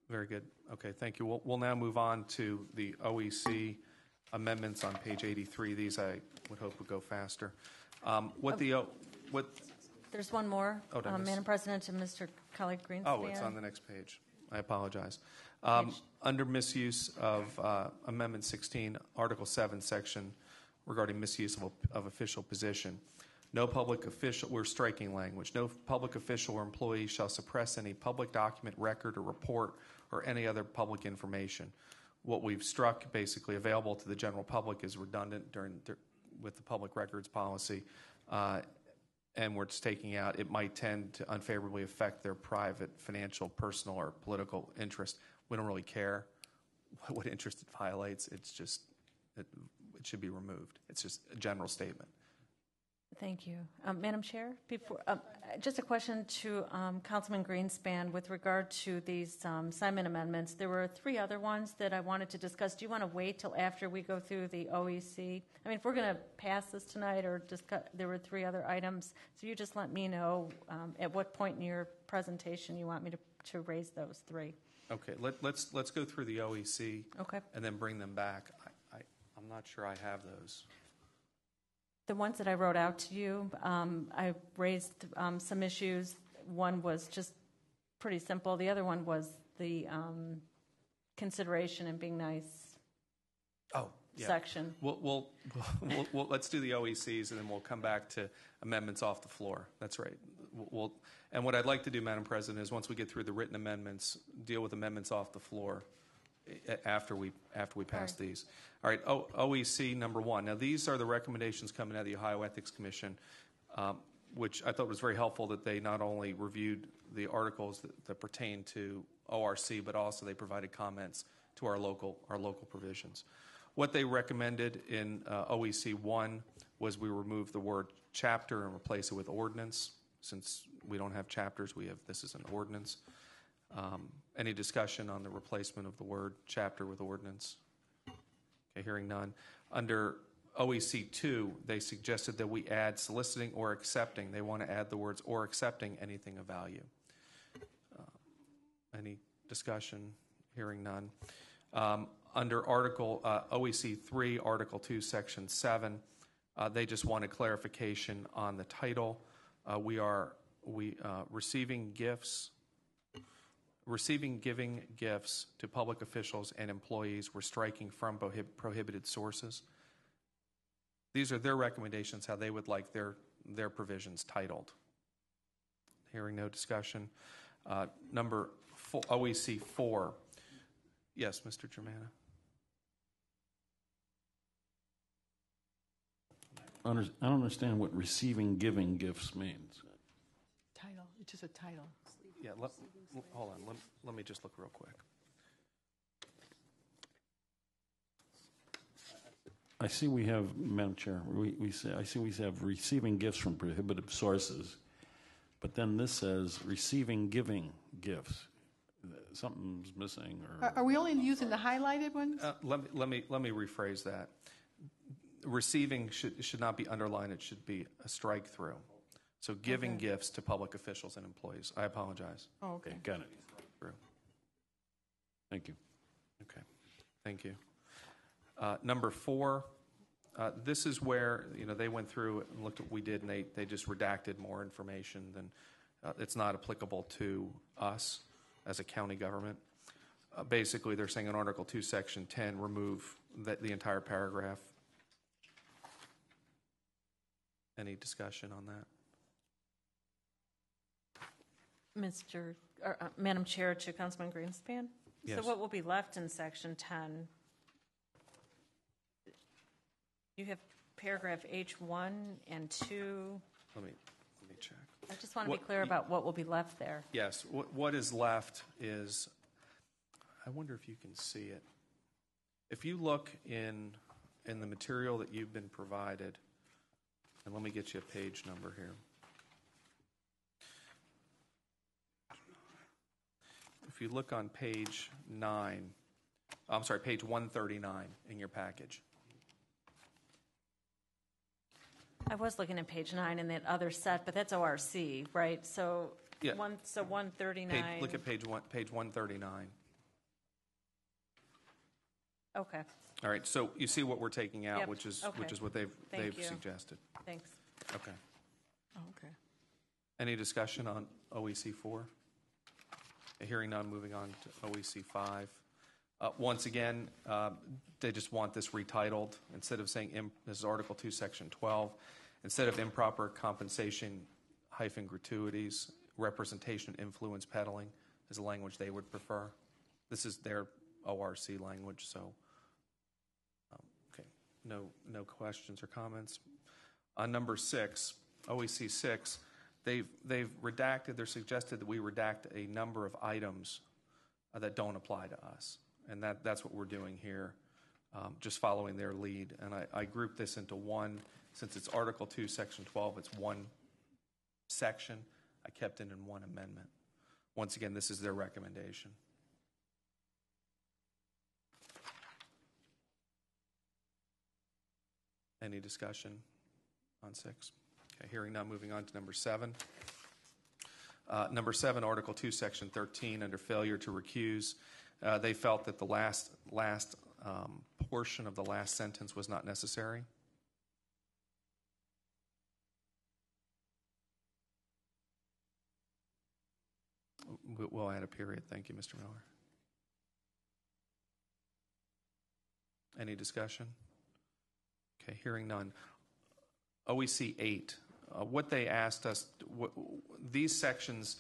Very good. Okay, thank you. We'll now move on to the OEC amendments on page 83. These I would hope would go faster. There's one more, Oh, did I miss? Madam President, to Mr. colleague Greenspan. Oh, it's on the next page. I apologize. Under misuse of Amendment 16, Article 7, section regarding misuse of official position. No public official, we're striking language, no public official or employee shall suppress any public document, record, or report, or any other public information. What we've struck, basically available to the general public, is redundant with the public records policy, and we're just taking out, it might tend to unfavorably affect their private, financial, personal, or political interest. We don't really care what interest it violates. It's just, it should be removed. It's just a general statement. Thank you. Madam Chair, before, just a question to Councilman Greenspan with regard to these Simon amendments. There were 3 other ones that I wanted to discuss. Do you want to wait till after we go through the OEC? I mean, if we're going to pass this tonight or discuss, there were 3 other items. So you just let me know at what point in your presentation you want me to raise those 3. Okay, let's go through the OEC. Okay. And then bring them back. I'm not sure I have those. The ones that I wrote out to you, I raised some issues. One was just pretty simple. The other one was the consideration and being nice section. Let's do the OECs, and then we'll come back to amendments off the floor. That's right. And what I'd like to do, Madam President, is once we get through the written amendments, deal with amendments off the floor after we pass these. All right, OEC number 1. Now, these are the recommendations coming out of the Ohio Ethics Commission, which I thought was very helpful that they not only reviewed the articles that pertain to ORC, but also they provided comments to our local provisions. What they recommended in OEC 1 was we remove the word chapter and replace it with ordinance. Since we don't have chapters, this is an ordinance. Any discussion on the replacement of the word chapter with ordinance? Okay, hearing none. Under OEC 2, they suggested that we add soliciting or accepting. They want to add the words or accepting anything of value. Any discussion? Hearing none. Under Article OEC 3, Article 2, Section 7, they just wanted clarification on the title. Receiving giving gifts to public officials and employees, we're striking from prohibited sources. These are their recommendations, how they would like their provisions titled. Hearing no discussion. Number 4, OEC 4. Yes, Mr. Germana. I don't understand what receiving giving gifts means. Title, it's just a title. Yeah, hold on. Let me just look real quick. I see we have, Madam Chair, I see we have receiving gifts from prohibited sources, but then this says receiving giving gifts. Something's missing. Are we only using the highlighted ones? Let me rephrase that. Receiving should not be underlined. It should be a strike through. So giving gifts to public officials and employees. I apologize. Oh, okay. Got it. Thank you. Okay. Thank you. Number 4, this is where they went through and looked at what we did, and they just redacted more information than it's not applicable to us as a county government. Basically, they're saying in Article 2, Section 10, remove the entire paragraph. Any discussion on that? Madam Chair, to Councilman Greenspan. Yes. So what will be left in Section 10? You have paragraph H1 and 2. Let me check. I just want to be What- clear about what will be left there. Yes, what is left is, I wonder if you can see it. If you look in the material that you've been provided, and let me get you a page number here. If you look on page 139 in your package. I was looking at page 9 in that other set, but that's ORC, right? So, Yeah. 139. Look at page 139. Okay, All right, so you see what we're taking out, Yep, which is okay. what they've Thank you. suggested. thanks. Okay. Oh, okay. Any discussion on OEC 4? Hearing none, moving on to OEC 5. Once again, they just want this retitled. Instead of saying, this is Article 2, Section 12, instead of improper compensation hyphen gratuities, representation, influence peddling is a language they would prefer. This is their ORC language, so, okay, no questions or comments. On number 6, OEC 6, they've redacted, they're suggested that we redact a number of items that don't apply to us. And that's what we're doing here, just following their lead. And I grouped this into one, since it's Article 2, Section 12, it's one section. I kept it in one amendment. Once again, this is their recommendation. Any discussion on 6? Okay, hearing none, moving on to number 7. Number 7, Article 2, Section 13, under failure to recuse. They felt that the last portion of the last sentence was not necessary. We'll add a period. Thank you, Mr. Miller. Any discussion? Okay, hearing none. OEC 8. What they asked us, these sections,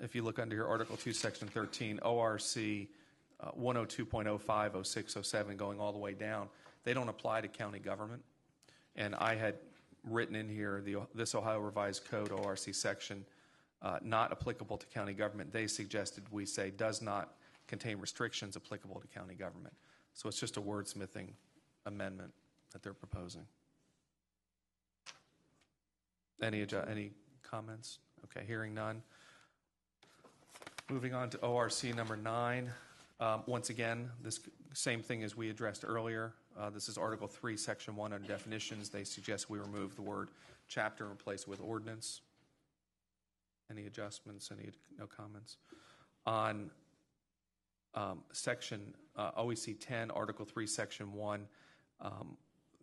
if you look under here, Article 2, Section 13, ORC 102.05, 06, 07, going all the way down, they don't apply to county government. And I had written in here this Ohio Revised Code, ORC section, not applicable to county government. They suggested we say does not contain restrictions applicable to county government. So it's just a wordsmithing amendment that they're proposing. Any comments? Okay, hearing none. Moving on to ORC number 9. Once again, this same thing as we addressed earlier. This is Article 3, Section 1 under definitions. They suggest we remove the word chapter and replace it with ordinance. Any adjustments? No comments? On Section OEC 10, Article 3, Section 1,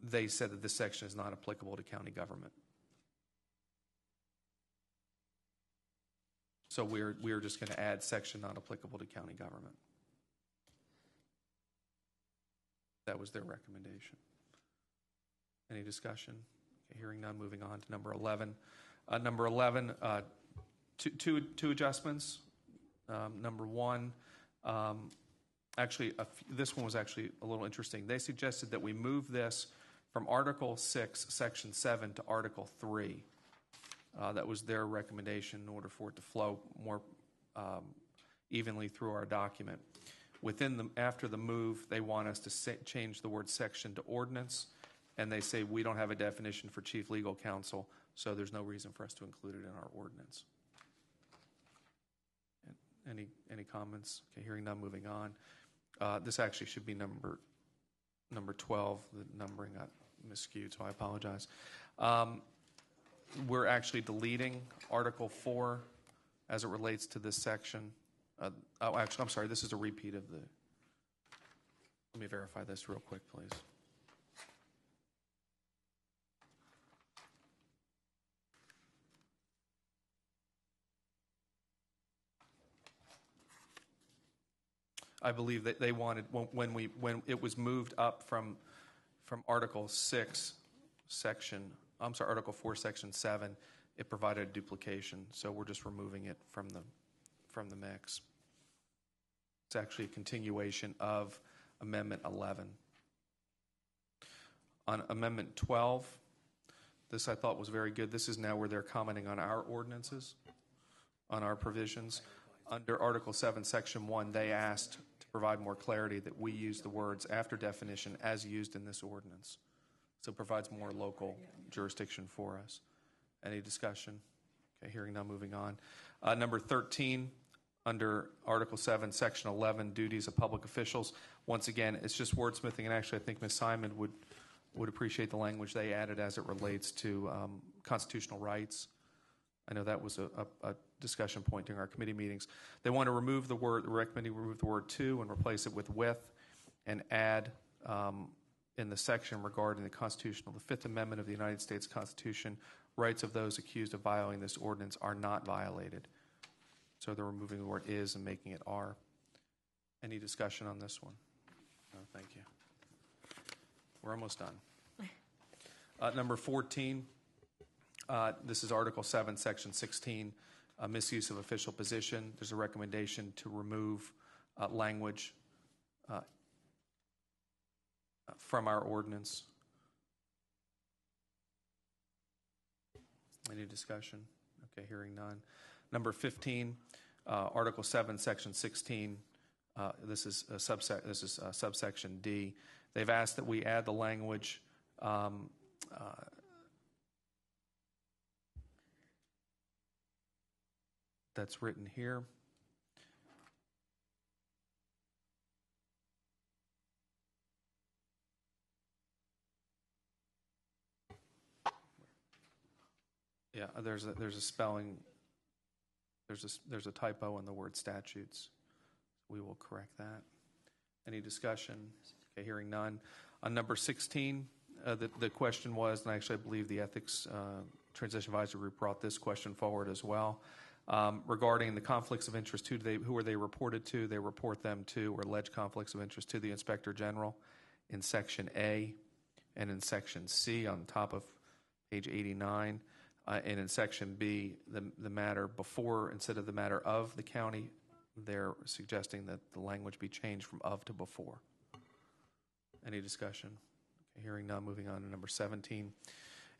they said that this section is not applicable to county government. So we're just going to add section not applicable to county government. That was their recommendation. Any discussion? Okay, hearing none, moving on to number 11. Number 11, two adjustments. Number 1, actually, this one was actually a little interesting. They suggested that we move this from Article 6, Section 7 to Article 3. That was their recommendation in order for it to flow more evenly through our document. After the move, they want us to change the word section to ordinance, and they say we don't have a definition for chief legal counsel, so there's no reason for us to include it in our ordinance. Any comments? Okay, hearing none, moving on. This actually should be number 12. The numbering got miscued, so I apologize. We're actually deleting Article 4 as it relates to this section. Actually, I'm sorry, this is a repeat of the... Let me verify this real quick, please. I believe that they wanted, when it was moved up from Article 6, Article 4, Section 7, it provided a duplication, so we're just removing it from the mix. It's actually a continuation of Amendment 11. On Amendment 12, this I thought was very good. This is now where they're commenting on our ordinances, on our provisions. Under Article 7, Section 1, they asked to provide more clarity that we use the words after definition as used in this ordinance. So it provides more local jurisdiction for us. Any discussion? Okay, hearing none, moving on. Number 13, under Article 7, Section 11, duties of public officials. Once again, it's just wordsmithing, and actually I think Ms. Simon would appreciate the language they added as it relates to constitutional rights. I know that was a discussion point during our committee meetings. They want to remove the word, recommending remove the word to and replace it with, and add in the section regarding the Fifth Amendment of the United States Constitution, rights of those accused of violating this ordinance are not violated. So they're removing the word is and making it are. Any discussion on this one? No, thank you. We're almost done. Number 14, this is Article 7, Section 16, misuse of official position. There's a recommendation to remove language from our ordinance. Any discussion? Okay, hearing none. Number 15, Article 7, Section 16. This is subsection D. They've asked that we add the language that's written here. Yeah, there's a spelling. There's a typo in the word statutes. We will correct that. Any discussion? Okay, hearing none. On number 16, the question was, and actually I believe the Ethics Transition Advisory Group brought this question forward as well, regarding the conflicts of interest. Who are they reported to? They report them to, or alleged conflicts of interest to, the Inspector General in Section A and in Section C on top of page 89. And in Section B, the matter before instead of the matter of the county, they're suggesting that the language be changed from of to before. Any discussion? Okay, hearing none, moving on to number 17.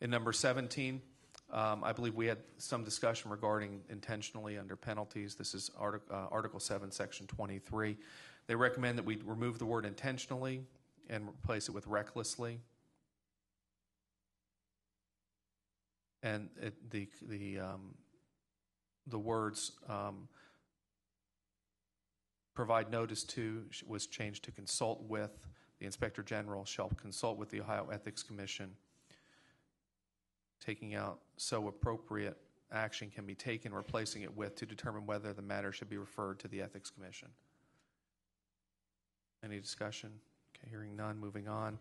In number 17, I believe we had some discussion regarding intentionally under penalties. This is Article 7, Section 23. They recommend that we remove the word intentionally and replace it with recklessly. And the words provide notice to was changed to consult with. The Inspector General shall consult with the Ohio Ethics Commission. Taking out so appropriate action can be taken, replacing it with to determine whether the matter should be referred to the Ethics Commission. Any discussion? Okay, hearing none, moving on.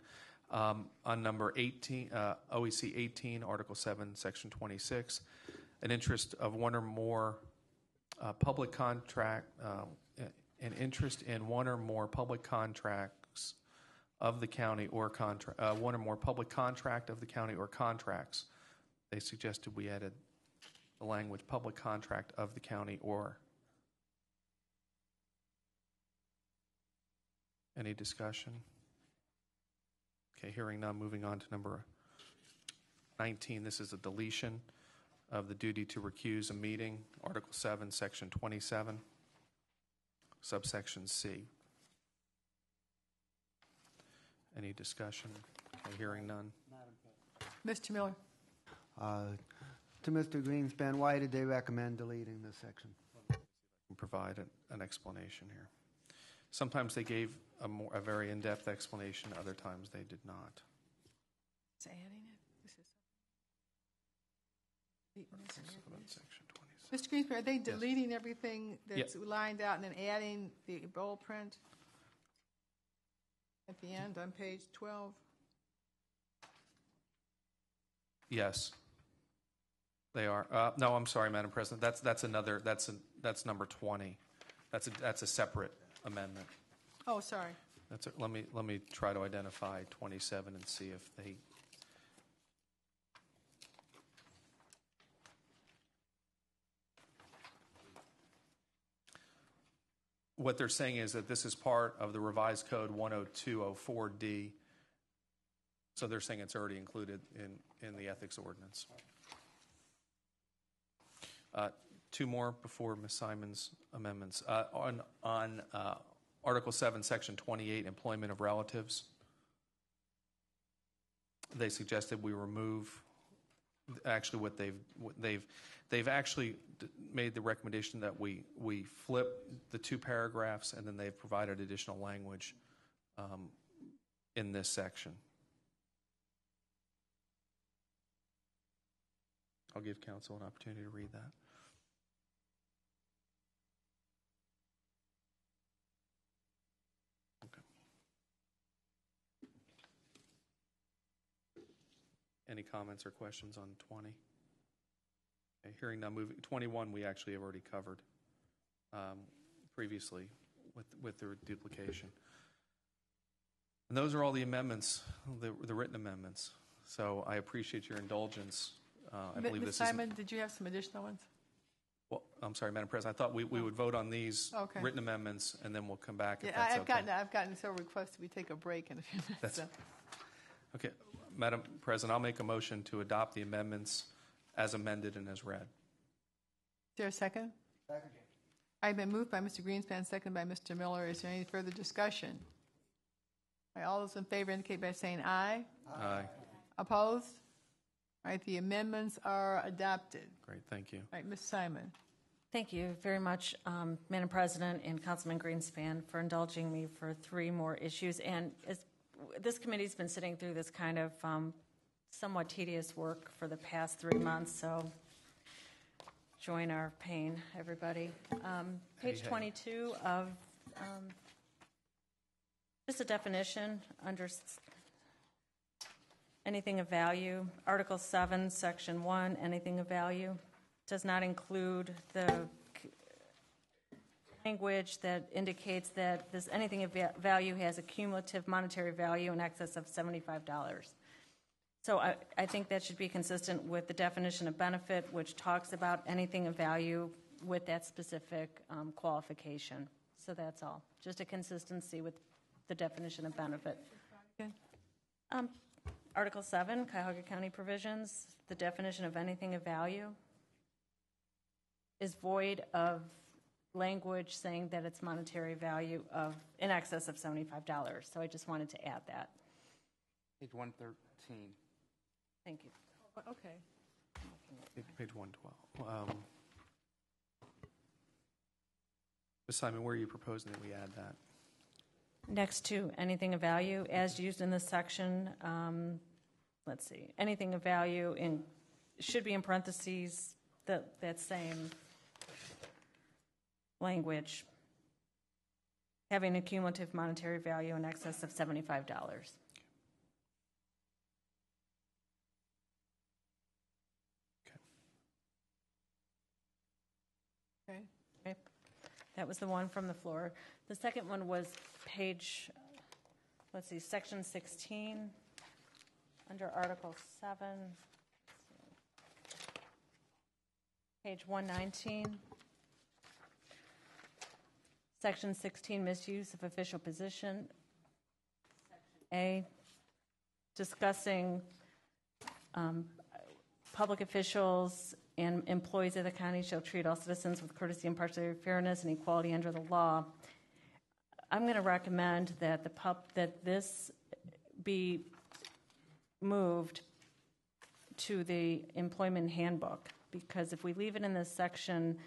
On number 18, OEC 18, Article 7, Section 26, an interest of one or more public contract, an interest in one or more public contracts of the county or one or more public contract of the county or contracts. They suggested we added the language public contract of the county or. Any discussion? Okay, hearing none, moving on to number 19. This is a deletion of the duty to recuse a meeting, Article 7, Section 27, subsection C. Any discussion? Okay, hearing none. Mr. Miller. To Mr. Greenspan, why did they recommend deleting this section? Provide an explanation here. Sometimes they gave a very in-depth explanation. Other times they did not. It's adding it. Section 26. Mr. Greenspan, are they deleting everything that's lined out and then adding the bold print at the end on page 12? Yes, they are. No, I'm sorry, Madam President. That's number 20. That's a separate amendment. Oh, sorry. Let me try to identify 27 and see if they. what they're saying is that this is part of the revised code 10204D. So they're saying it's already included in the ethics ordinance. Two more before Ms. Simon's amendments. On Article 7, Section 28, employment of relatives, they suggested we remove actually what they've actually made the recommendation that we flip the two paragraphs, and then they've provided additional language in this section. I'll give council an opportunity to read that. Okay. Any comments or questions on 20? Okay, hearing none, moving 21 we actually have already covered previously with the duplication. And those are all the amendments, the written amendments. So I appreciate your indulgence. I believe Ms. this Simon, did you have some additional ones? Well, I'm sorry, Madam President. I thought we would vote on these written amendments, and then we'll come back if that's okay. I've gotten several requests that we take a break in a few minutes. That's okay. Madam President, I'll make a motion to adopt the amendments as amended and as read. Is there a second? Second. I've been moved by Mr. Greenspan, seconded by Mr. Miller. Is there any further discussion? All right, all those in favor indicate by saying aye. Aye. Opposed? All right, the amendments are adopted. Great, thank you. All right, Ms. Simon. Thank you very much, Madam President and Councilman Greenspan, for indulging me for 3 more issues. And this committee's been sitting through this kind of somewhat tedious work for the past 3 months, so join our pain, everybody. Page 22 of just a definition under anything of value. Article 7, Section 1, anything of value, does not include the language that indicates that this anything of value has a cumulative monetary value in excess of $75. So I think that should be consistent with the definition of benefit, which talks about anything of value with that specific qualification. So that's all. Just a consistency with the definition of benefit. Okay. Article 7, Cuyahoga County provisions, the definition of anything of value is void of language saying that it's monetary value of in excess of $75. So I just wanted to add that. Page 113. Thank you. Okay. Page 112. Ms. Simon, where are you proposing that we add that? Next to anything of value, as used in this section, let's see, anything of value should be in parentheses, that same language, having a cumulative monetary value in excess of $75. Okay. That was the one from the floor. The second one was page, let's see, Section 16, under Article 7, page 119. Section 16, misuse of official position. Section A, discussing public officials and employees of the county shall treat all citizens with courtesy, impartiality, fairness, and equality under the law. I'm going to recommend that that this be moved to the employment handbook, because if we leave it in this section,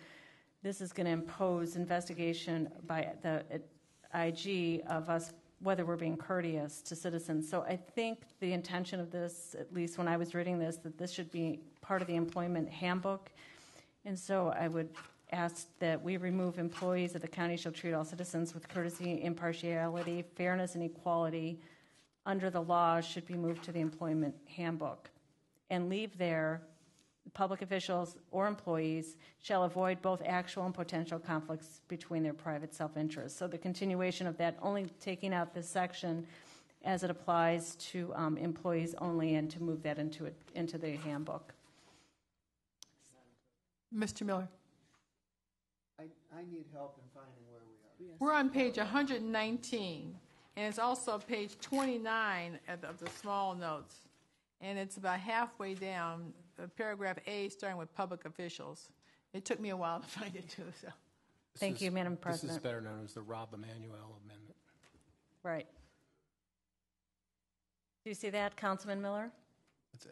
this is going to impose investigation by the IG of us whether we're being courteous to citizens. So I think the intention of this, at least when I was reading this, that this should be part of the employment handbook. And so I would ask that we remove employees of the county shall treat all citizens with courtesy, impartiality, fairness, and equality under the law should be moved to the employment handbook. And leave there, public officials or employees shall avoid both actual and potential conflicts between their private self-interest. So the continuation of that, only taking out this section as it applies to employees only, and to move that into the handbook. Mr. Miller. I need help in finding where we are. We're on page 119, and it's also page 29 of the small notes, and it's about halfway down, paragraph A, starting with public officials. It took me a while to find it, too, so. Thank you, Madam This President. is better known as the Rob Emanuel Amendment. Right. Do you see that, Councilman Miller? It's A.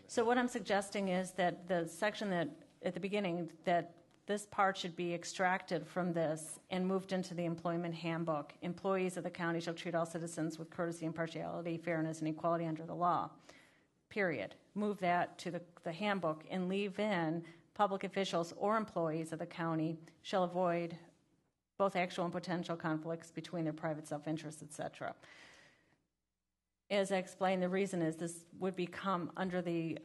So what I'm suggesting is that the section that, at the beginning, that this part should be extracted from this and moved into the employment handbook. Employees of the county shall treat all citizens with courtesy, impartiality, fairness, and equality under the law. Period. Move that to the handbook and leave in public officials or employees of the county shall avoid both actual and potential conflicts between their private self-interest, etc. As I explained, the reason is this would become under the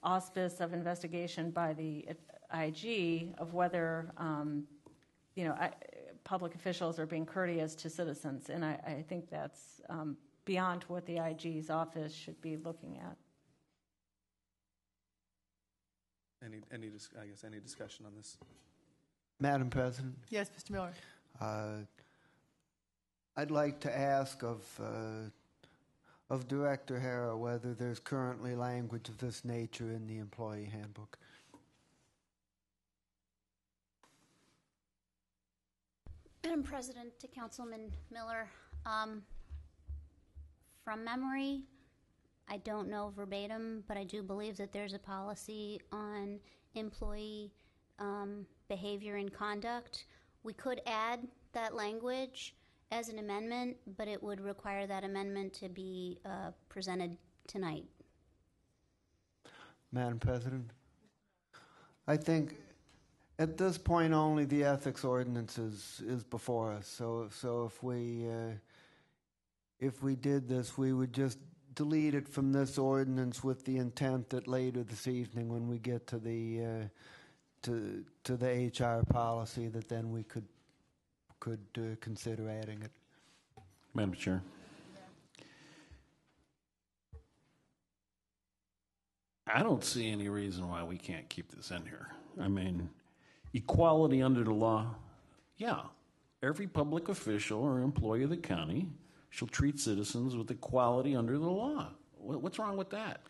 auspice of investigation by the IG of whether, public officials are being courteous to citizens, and I think that's beyond what the IG's office should be looking at. Any discussion on this? Madam President, Yes, Mr. Miller. I'd like to ask of Director Hara whether there's currently language of this nature in the employee handbook. Madam President, to Councilman Miller, from memory, I don't know verbatim, but I do believe that there's a policy on employee behavior and conduct. We could add that language as an amendment, but it would require that amendment to be presented tonight. Madam President, I think at this point only the ethics ordinance is before us. So if we did this, we would just delete it from this ordinance with the intent that later this evening, when we get to the HR policy, that then we could consider adding it. Madam Chair. I don't see any reason why we can't keep this in here. I mean, equality under the law, yeah. Every public official or employee of the county shall treat citizens with equality under the law. What's wrong with that?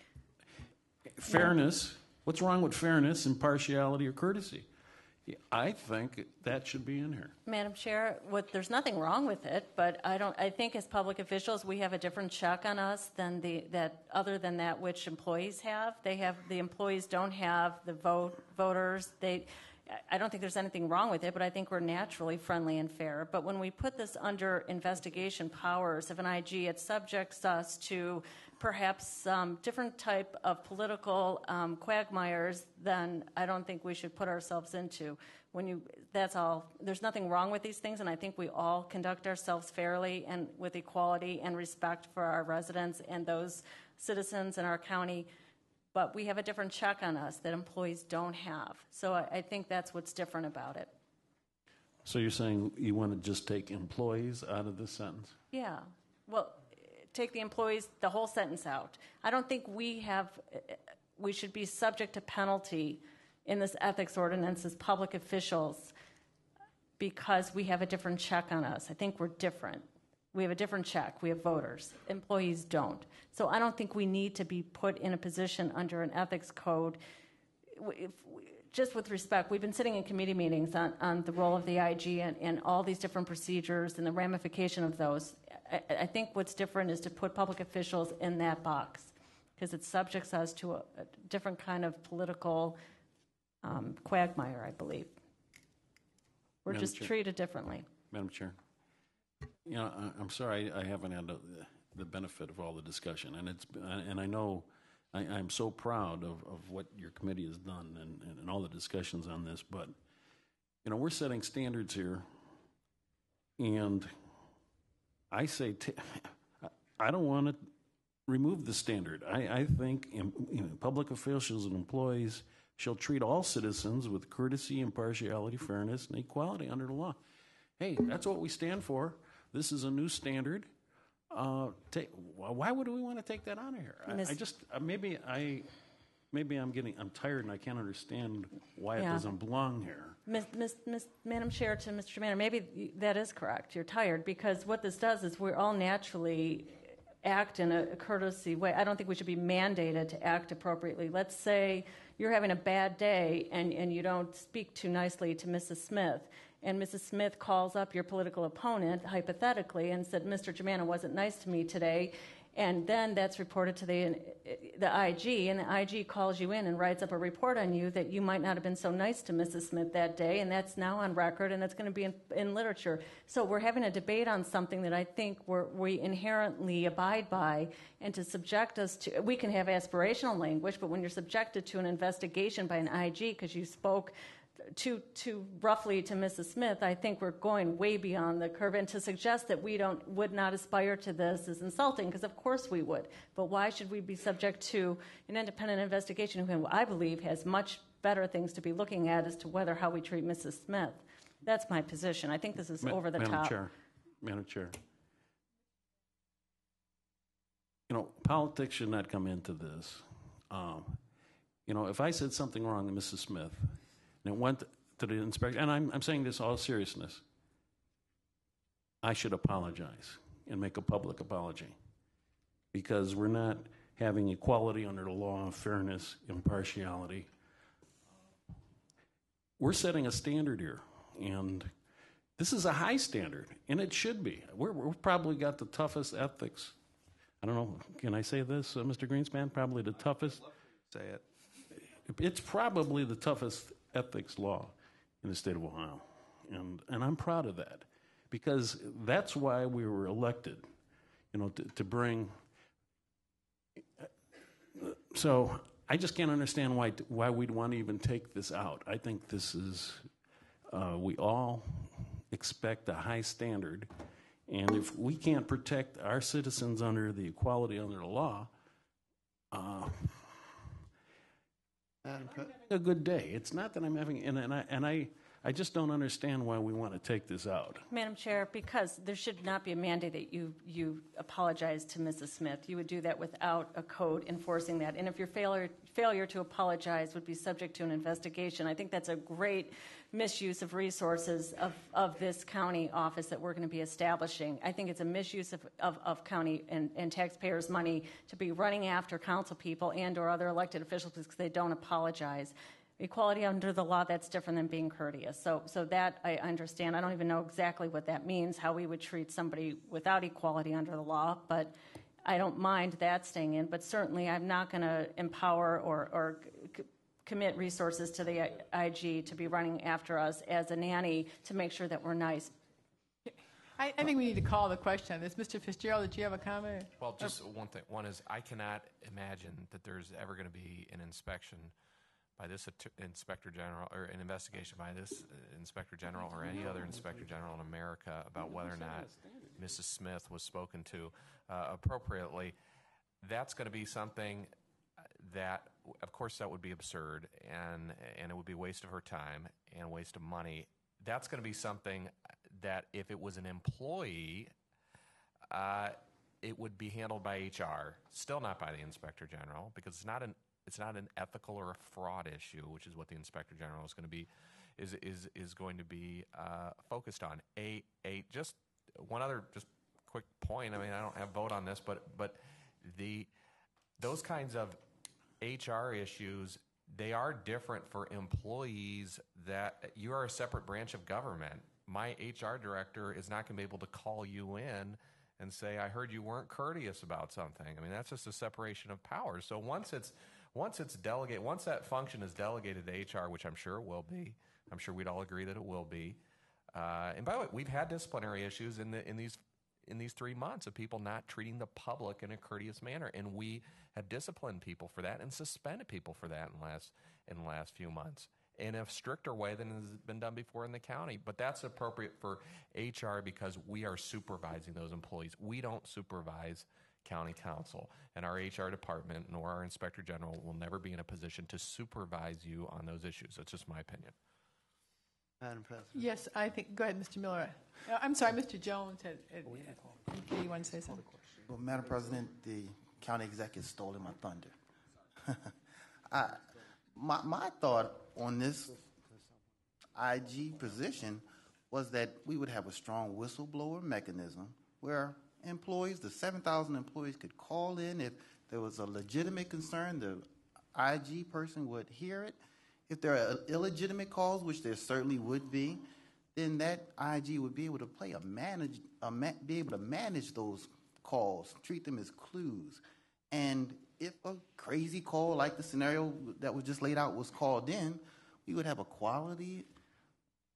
Fairness, what's wrong with fairness, impartiality, or courtesy? I think that should be in here. Madam Chair, there's nothing wrong with it, but I think as public officials we have a different check on us than other than that which employees have. The employees don't have the voters. I don't think there's anything wrong with it, but I think we're naturally friendly and fair. But when we put this under investigation powers of an IG, it subjects us to perhaps different type of political quagmires than I don't think we should put ourselves into. That's all. There's nothing wrong with these things, and I think we all conduct ourselves fairly and with equality and respect for our residents and those citizens in our county. But we have a different check on us that employees don't have. So I think that's what's different about it. So you're saying you want to just take employees out of this sentence? Yeah. Well, take the employees, the whole sentence out. I don't think we should be subject to penalty in this ethics ordinance as public officials because we have a different check on us. I think we're different. We have a different check. We have voters. Employees don't. So I don't think we need to be put in a position under an ethics code. Just with respect, we've been sitting in committee meetings on the role of the IG and all these different procedures and the ramification of those. I think what's different is to put public officials in that box because it subjects us to a different kind of political quagmire, I believe. We're Madam just Chair. treated differently. Madam Chair. You know, I'm sorry I haven't had the benefit of all the discussion, and I know I'm so proud of what your committee has done and all the discussions on this, but, you know, we're setting standards here, and I say I don't want to remove the standard. I think public officials and employees shall treat all citizens with courtesy, impartiality, fairness, and equality under the law. Hey, that's what we stand for. This is a new standard. Why would we want to take that out of here? maybe I'm tired and I can't understand why it Yeah. doesn't belong here. Madam Chair, to Mr. Manor, maybe that is correct. You're tired because what this does is we all naturally act in a courtesy way. I don't think we should be mandated to act appropriately. Let's say you're having a bad day and you don't speak too nicely to Mrs. Smith, and Mrs. Smith calls up your political opponent, hypothetically, and said, Mr. Germano wasn't nice to me today, and then that's reported to the IG, and the IG calls you in and writes up a report on you that you might not have been so nice to Mrs. Smith that day, and that's now on record, and it's going to be in literature. So we're having a debate on something that I think we inherently abide by, and to subject us to, we can have aspirational language, but when you're subjected to an investigation by an IG because you spoke too roughly to Mrs. Smith, I think we're going way beyond the curve. And to suggest that we would not aspire to this is insulting, because of course we would. But why should we be subject to an independent investigation who I believe has much better things to be looking at as to how we treat Mrs. Smith? That's my position. I think this is over the top. Madam Chair. Politics should not come into this. If I said something wrong to Mrs. Smith, and it went to the inspector, and I'm saying this all seriousness, I should apologize and make a public apology, because we're not having equality under the law, fairness, impartiality. We're setting a standard here, and this is a high standard, and it should be. We've probably got the toughest ethics. I don't know, can I say this, Mr. Greenspan? Probably the toughest. Say it. It's probably the toughest ethics law in the state of Ohio, and I'm proud of that, because that's why we were elected, to bring. So I just can't understand why we'd want to even take this out. I think this is we all expect a high standard, and if we can't protect our citizens under the equality under the law, a good day. It's not that I'm having, and I just don't understand why we want to take this out. Madam Chair, because there should not be a mandate that you apologize to Mrs. Smith. You would do that without a code enforcing that. And if your failure to apologize would be subject to an investigation, I think that's a great misuse of resources of this county office that we're going to be establishing. I think it's a misuse of county and taxpayers' money to be running after council people and or other elected officials because they don't apologize. Equality under the law, that's different than being courteous. So that I understand. I don't even know exactly what that means, how we would treat somebody without equality under the law, but I don't mind that staying in. But certainly I'm not going to empower or commit resources to the IG to be running after us as a nanny to make sure that we're nice. I think we need to call the question on this. Mr. Fitzgerald, did you have a comment? Well, just one thing. One is I cannot imagine that there's ever going to be an inspection by this Inspector General, or an investigation by this Inspector General or any other Inspector General in America about whether or not Mrs. Smith was spoken to appropriately. That's going to be something that, of course, that would be absurd, and it would be a waste of her time and a waste of money. That's going to be something that if it was an employee, it would be handled by HR, still not by the Inspector General, because it's not an ethical or a fraud issue, which is what the Inspector General is going to be is going to be focused on. Just one other quick point. I mean, I don't have a vote on this, but those kinds of HR issues, they are different for employees that you are a separate branch of government. My HR director is not going to be able to call you in and say, I heard you weren't courteous about something. I mean, that's just a separation of powers. So once that function is delegated to HR, which I'm sure it will be, I'm sure we'd all agree that it will be. And by the way, we've had disciplinary issues in these 3 months of people not treating the public in a courteous manner, and we have disciplined people for that and suspended people for that in the last few months in a stricter way than has been done before in the county. But that's appropriate for HR because we are supervising those employees. We don't supervise county council, and our HR department nor our Inspector General will never be in a position to supervise you on those issues. That's just my opinion. Madam President. Yes, I think. Go ahead, Mr. Miller. I'm sorry, Mr. Jones. You want to say something? Well, Madam President, the county executive stole my thunder. My thought on this IG position was that we would have a strong whistleblower mechanism where employees, the 7,000 employees, could call in if there was a legitimate concern. The IG person would hear it. If there are illegitimate calls, which there certainly would be, then that IG would be able to be able to manage those calls, treat them as clues. And if a crazy call like the scenario that was just laid out was called in, we would have a quality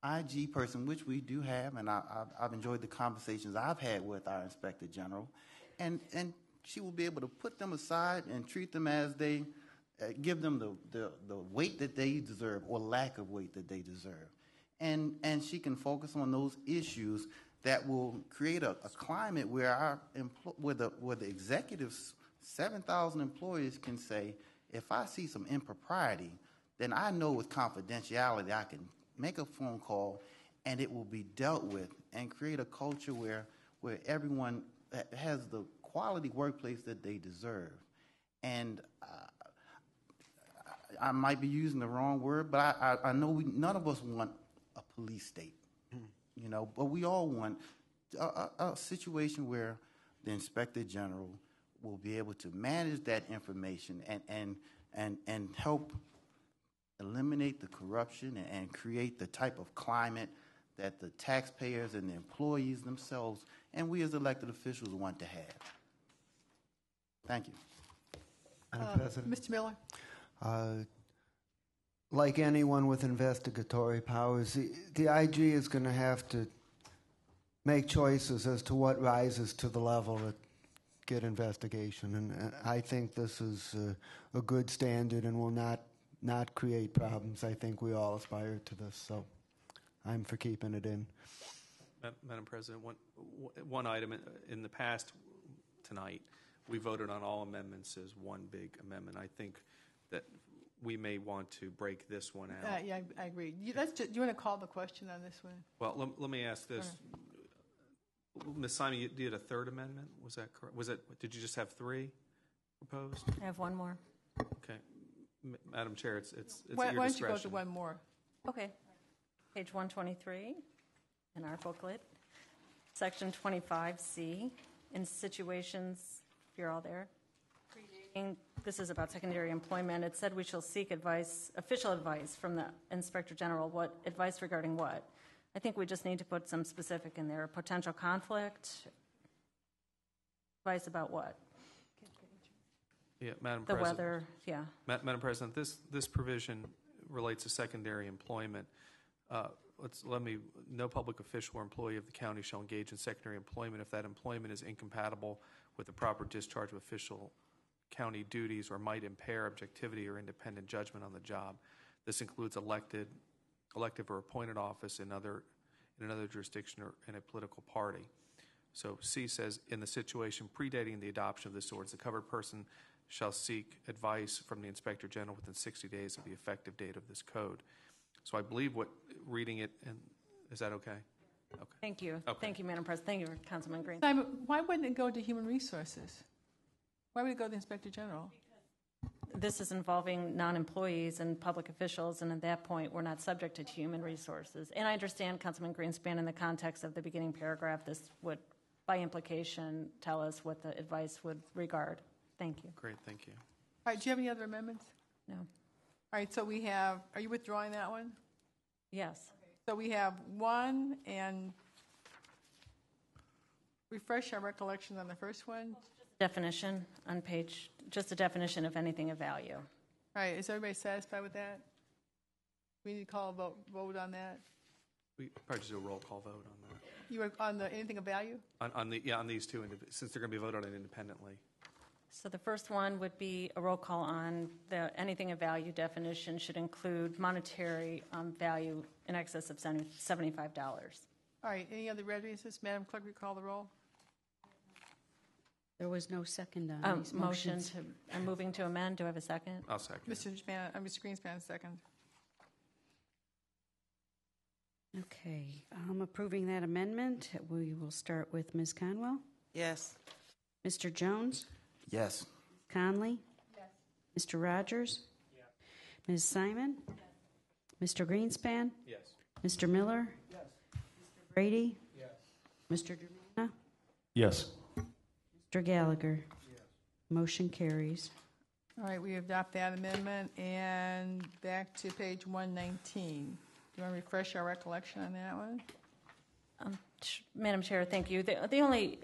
IG person, which we do have, and I've enjoyed the conversations I've had with our Inspector General, and she will be able to put them aside and treat them as they give them the weight that they deserve or lack of weight that they deserve. And she can focus on those issues that will create a climate where where the executives, 7,000 employees, can say, if I see some impropriety, then I know with confidentiality I can make a phone call and it will be dealt with, and create a culture where everyone has the quality workplace that they deserve. And I might be using the wrong word, but I know none of us want a police state, but we all want a situation where the Inspector General will be able to manage that information and help eliminate the corruption and create the type of climate that the taxpayers and the employees themselves and we as elected officials want to have. Thank you. Madam President. Mr. Miller? Like anyone with investigatory powers, the IG is going to have to make choices as to what rises to the level that get investigation. And I think this is a good standard and will not create problems. I think we all aspire to this, so I'm for keeping it in. Madam President, one item in the past tonight, we voted on all amendments as one big amendment. I think that we may want to break this one out. Yeah, I agree. Do you want to call the question on this one? Well, let me ask this. Ms. Simon, you did a third amendment? Was that correct? Did you just have 3 proposed? I have one more. Okay. Madam Chair, it's at your Why don't discretion. you go to one more? Okay. Page 123 in our booklet, Section 25C, in situations, if you're all there, this is about secondary employment. It said we shall seek official advice from the Inspector General. What advice regarding what? I think we just need to put some specific in there. Potential conflict, advice about what? Yeah, Madam The President. weather, yeah. Madam President, this provision relates to secondary employment. No public official or employee of the county shall engage in secondary employment if that employment is incompatible with the proper discharge of official county duties or might impair objectivity or independent judgment on the job. This includes elective or appointed office in another jurisdiction or in a political party. So C says, in the situation predating the adoption of this ordinance, the covered person shall seek advice from the Inspector General within 60 days of the effective date of this code. So I believe reading it, and is that okay? Okay. Thank you. Okay. Thank you, Madam President. Thank you, Councilman Green. Simon, why wouldn't it go to Human Resources? Why would it go to the Inspector General? This is involving non-employees and public officials, and at that point, we're not subject to Human Resources. And I understand Councilman Greenspan, in the context of the beginning paragraph, this would, by implication, tell us what the advice would regard. Thank you. Great, thank you. All right, do you have any other amendments? No. All right, so are you withdrawing that one? Yes. Okay. So we have 1, and refresh our recollection on the first one. Definition on page, just a definition of anything of value. All right, is everybody satisfied with that? We need to call a vote on that? We probably just do a roll call vote on that. You were on the anything of value? On these two, since they're going to be voted on independently. So the first one would be a roll call on the anything of value definition should include monetary value in excess of $75. All right, any other readiness? Madam Clerk, recall the roll. There was no second on these Motion motions. I'm moving to amend. Do I have a second? I'll second. Mr. Greenspan, second. Okay, I'm approving that amendment. We will start with Ms. Conwell. Yes. Mr. Jones? Yes. Conley? Yes. Mr. Rogers? Yes. Ms. Simon? Mr. Greenspan? Yes. Mr. Miller? Yes. Mr. Brady? Yes. Mr. Germana? Yes. Mr. Gallagher? Yes. Motion carries. All right, we adopt that amendment, and back to page 119. Do you want to refresh our recollection on that one? Madam Chair, thank you. The only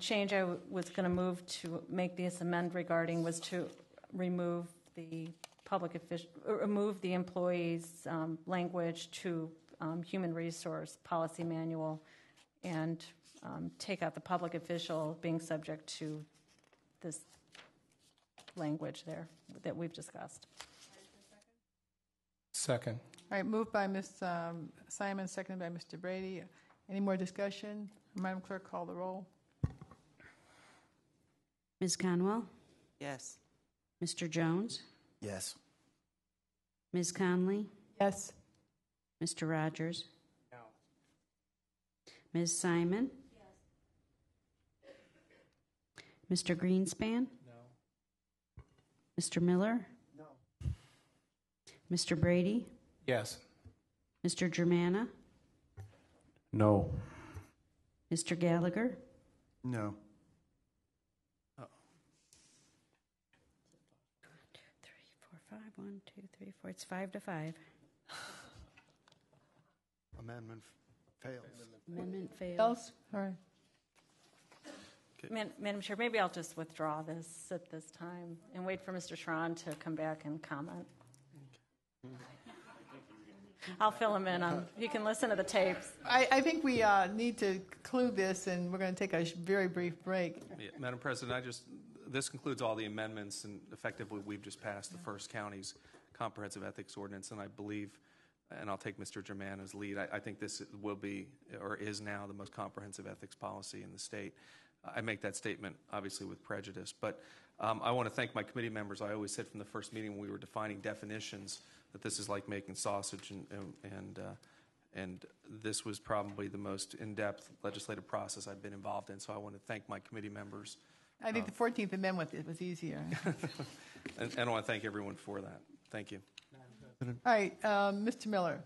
change I was going to move to make this amend regarding was to remove the public official, remove the employees' language to human resource policy manual, and take out the public official being subject to this language there that we've discussed. Second. All right, moved by Ms. Simon, seconded by Mr. Brady. Any more discussion? Madam Clerk, call the roll. Ms. Conwell? Yes. Mr. Jones? Yes. Ms. Conley? Yes. Mr. Rogers? No. Ms. Simon? Yes. Mr. Greenspan? No. Mr. Miller? No. Mr. Brady? Yes. Mr. Germana? No. Mr. Gallagher? No. 2, 3, 4, 5. 1, 2, 3, 4. It's 5-5. Amendment fails. Amendment fails. Else? All right. Madam Chair, maybe I'll just withdraw this at this time and wait for Mr. Schron to come back and comment. I'll fill him in on. You can listen to the tapes. I think we need to conclude this, and we're going to take a very brief break. Yeah, Madam President, this concludes all the amendments, and effectively we've just passed the First County's comprehensive ethics ordinance, and I believe, and I'll take Mr. Germana's lead, I think this will be, or is now, the most comprehensive ethics policy in the state. I make that statement, obviously, with prejudice, but I want to thank my committee members. I always said from the first meeting when we were defining definitions that this is like making sausage, and this was probably the most in-depth legislative process I've been involved in, so I want to thank my committee members. I think the 14th Amendment was easier. And I want to thank everyone for that. Thank you. All right, Mr. Miller.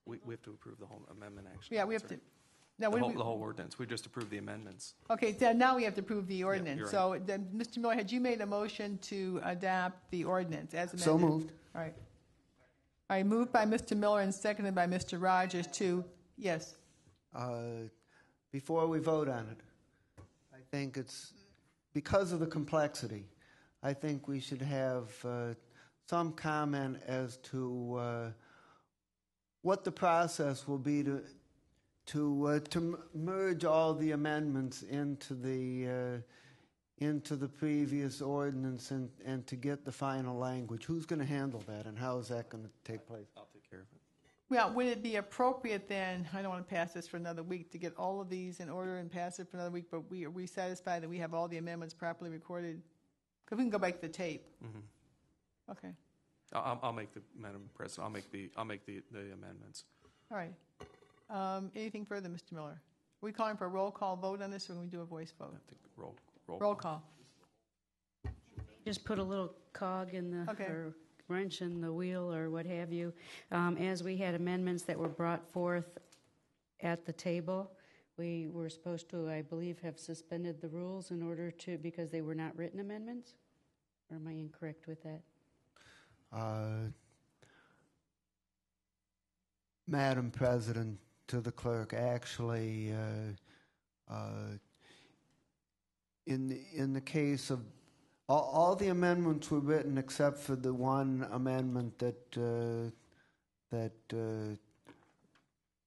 We have to approve the whole amendment, actually. Yeah, we have to. Now, The whole ordinance. We just approved the amendments. Okay, so now we have to approve the ordinance. you're So, then, Mr. Miller, had you made a motion to adopt the ordinance as amended? So moved. All right. All right, moved by Mr. Miller and seconded by Mr. Rogers to, yes. Before we vote on it, I think it's, because of the complexity, I think we should have some comment as to what the process will be to merge all the amendments into the previous ordinance and to get the final language. Who's going to handle that, and how is that going to take place? I'll take care of it. Well, would it be appropriate then, I don't want to pass this for another week, to get all of these in order and pass it for another week, but are we satisfied that we have all the amendments properly recorded? Because we can go back to the tape. Mm-hmm. Okay. I'll make the, Madam President, I'll make the amendments. All right. Anything further, Mr. Miller? Are we calling for a roll call vote on this, or can we do a voice vote? I think roll call. Just put a little cog in the, Okay. or wrench in the wheel or what have you. As we had amendments that were brought forth at the table, we were supposed to, I believe, have suspended the rules in order to, because they were not written amendments? Or am I incorrect with that? Madam President, to the clerk, actually, in the case of all the amendments were written except for the one amendment that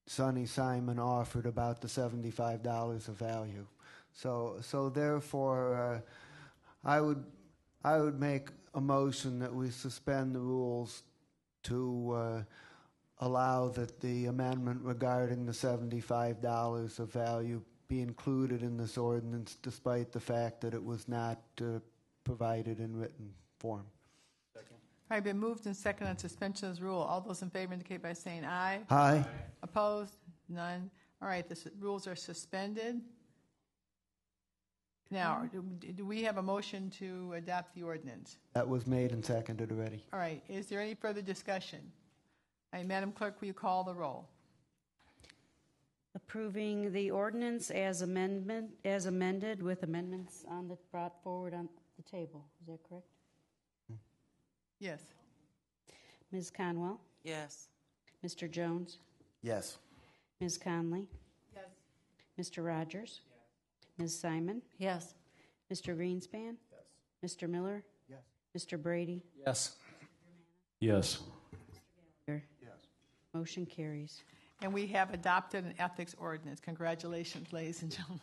Sonny Simon offered about the $75 of value. So therefore, I would make a motion that we suspend the rules to allow that the amendment regarding the $75 of value be included in this ordinance, despite the fact that it was not provided in written form. All right, been moved and seconded on suspension of this rule. All those in favor indicate by saying aye. Aye. Opposed? None. All right, the rules are suspended. Now, do we have a motion to adopt the ordinance? That was made and seconded already. All right, is there any further discussion? All right, Madam Clerk, will you call the roll? Approving the ordinance as amended with amendments brought forward on the table. Is that correct? Yes. Ms. Conwell? Yes. Mr. Jones? Yes. Ms. Conley? Yes. Mr. Rogers? Ms. Simon? Yes. Mr. Greenspan? Yes. Mr. Miller? Yes. Mr. Brady? Yes. Yes. Yes. Motion carries. And we have adopted an ethics ordinance. Congratulations, ladies and gentlemen.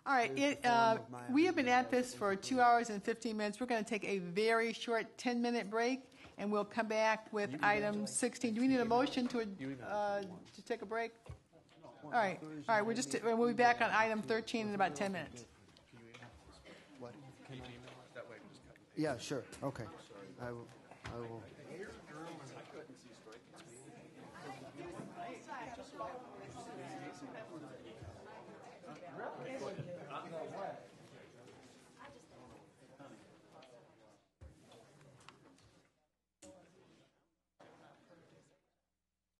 All right, we have been at this for 2 hours and 15 minutes. We're going to take a very short 10-minute break, and we'll come back with item 16. Do we need a motion to take a break? All right. We'll be back on item 13 in about 10 minutes. Yeah, sure. Okay. I will.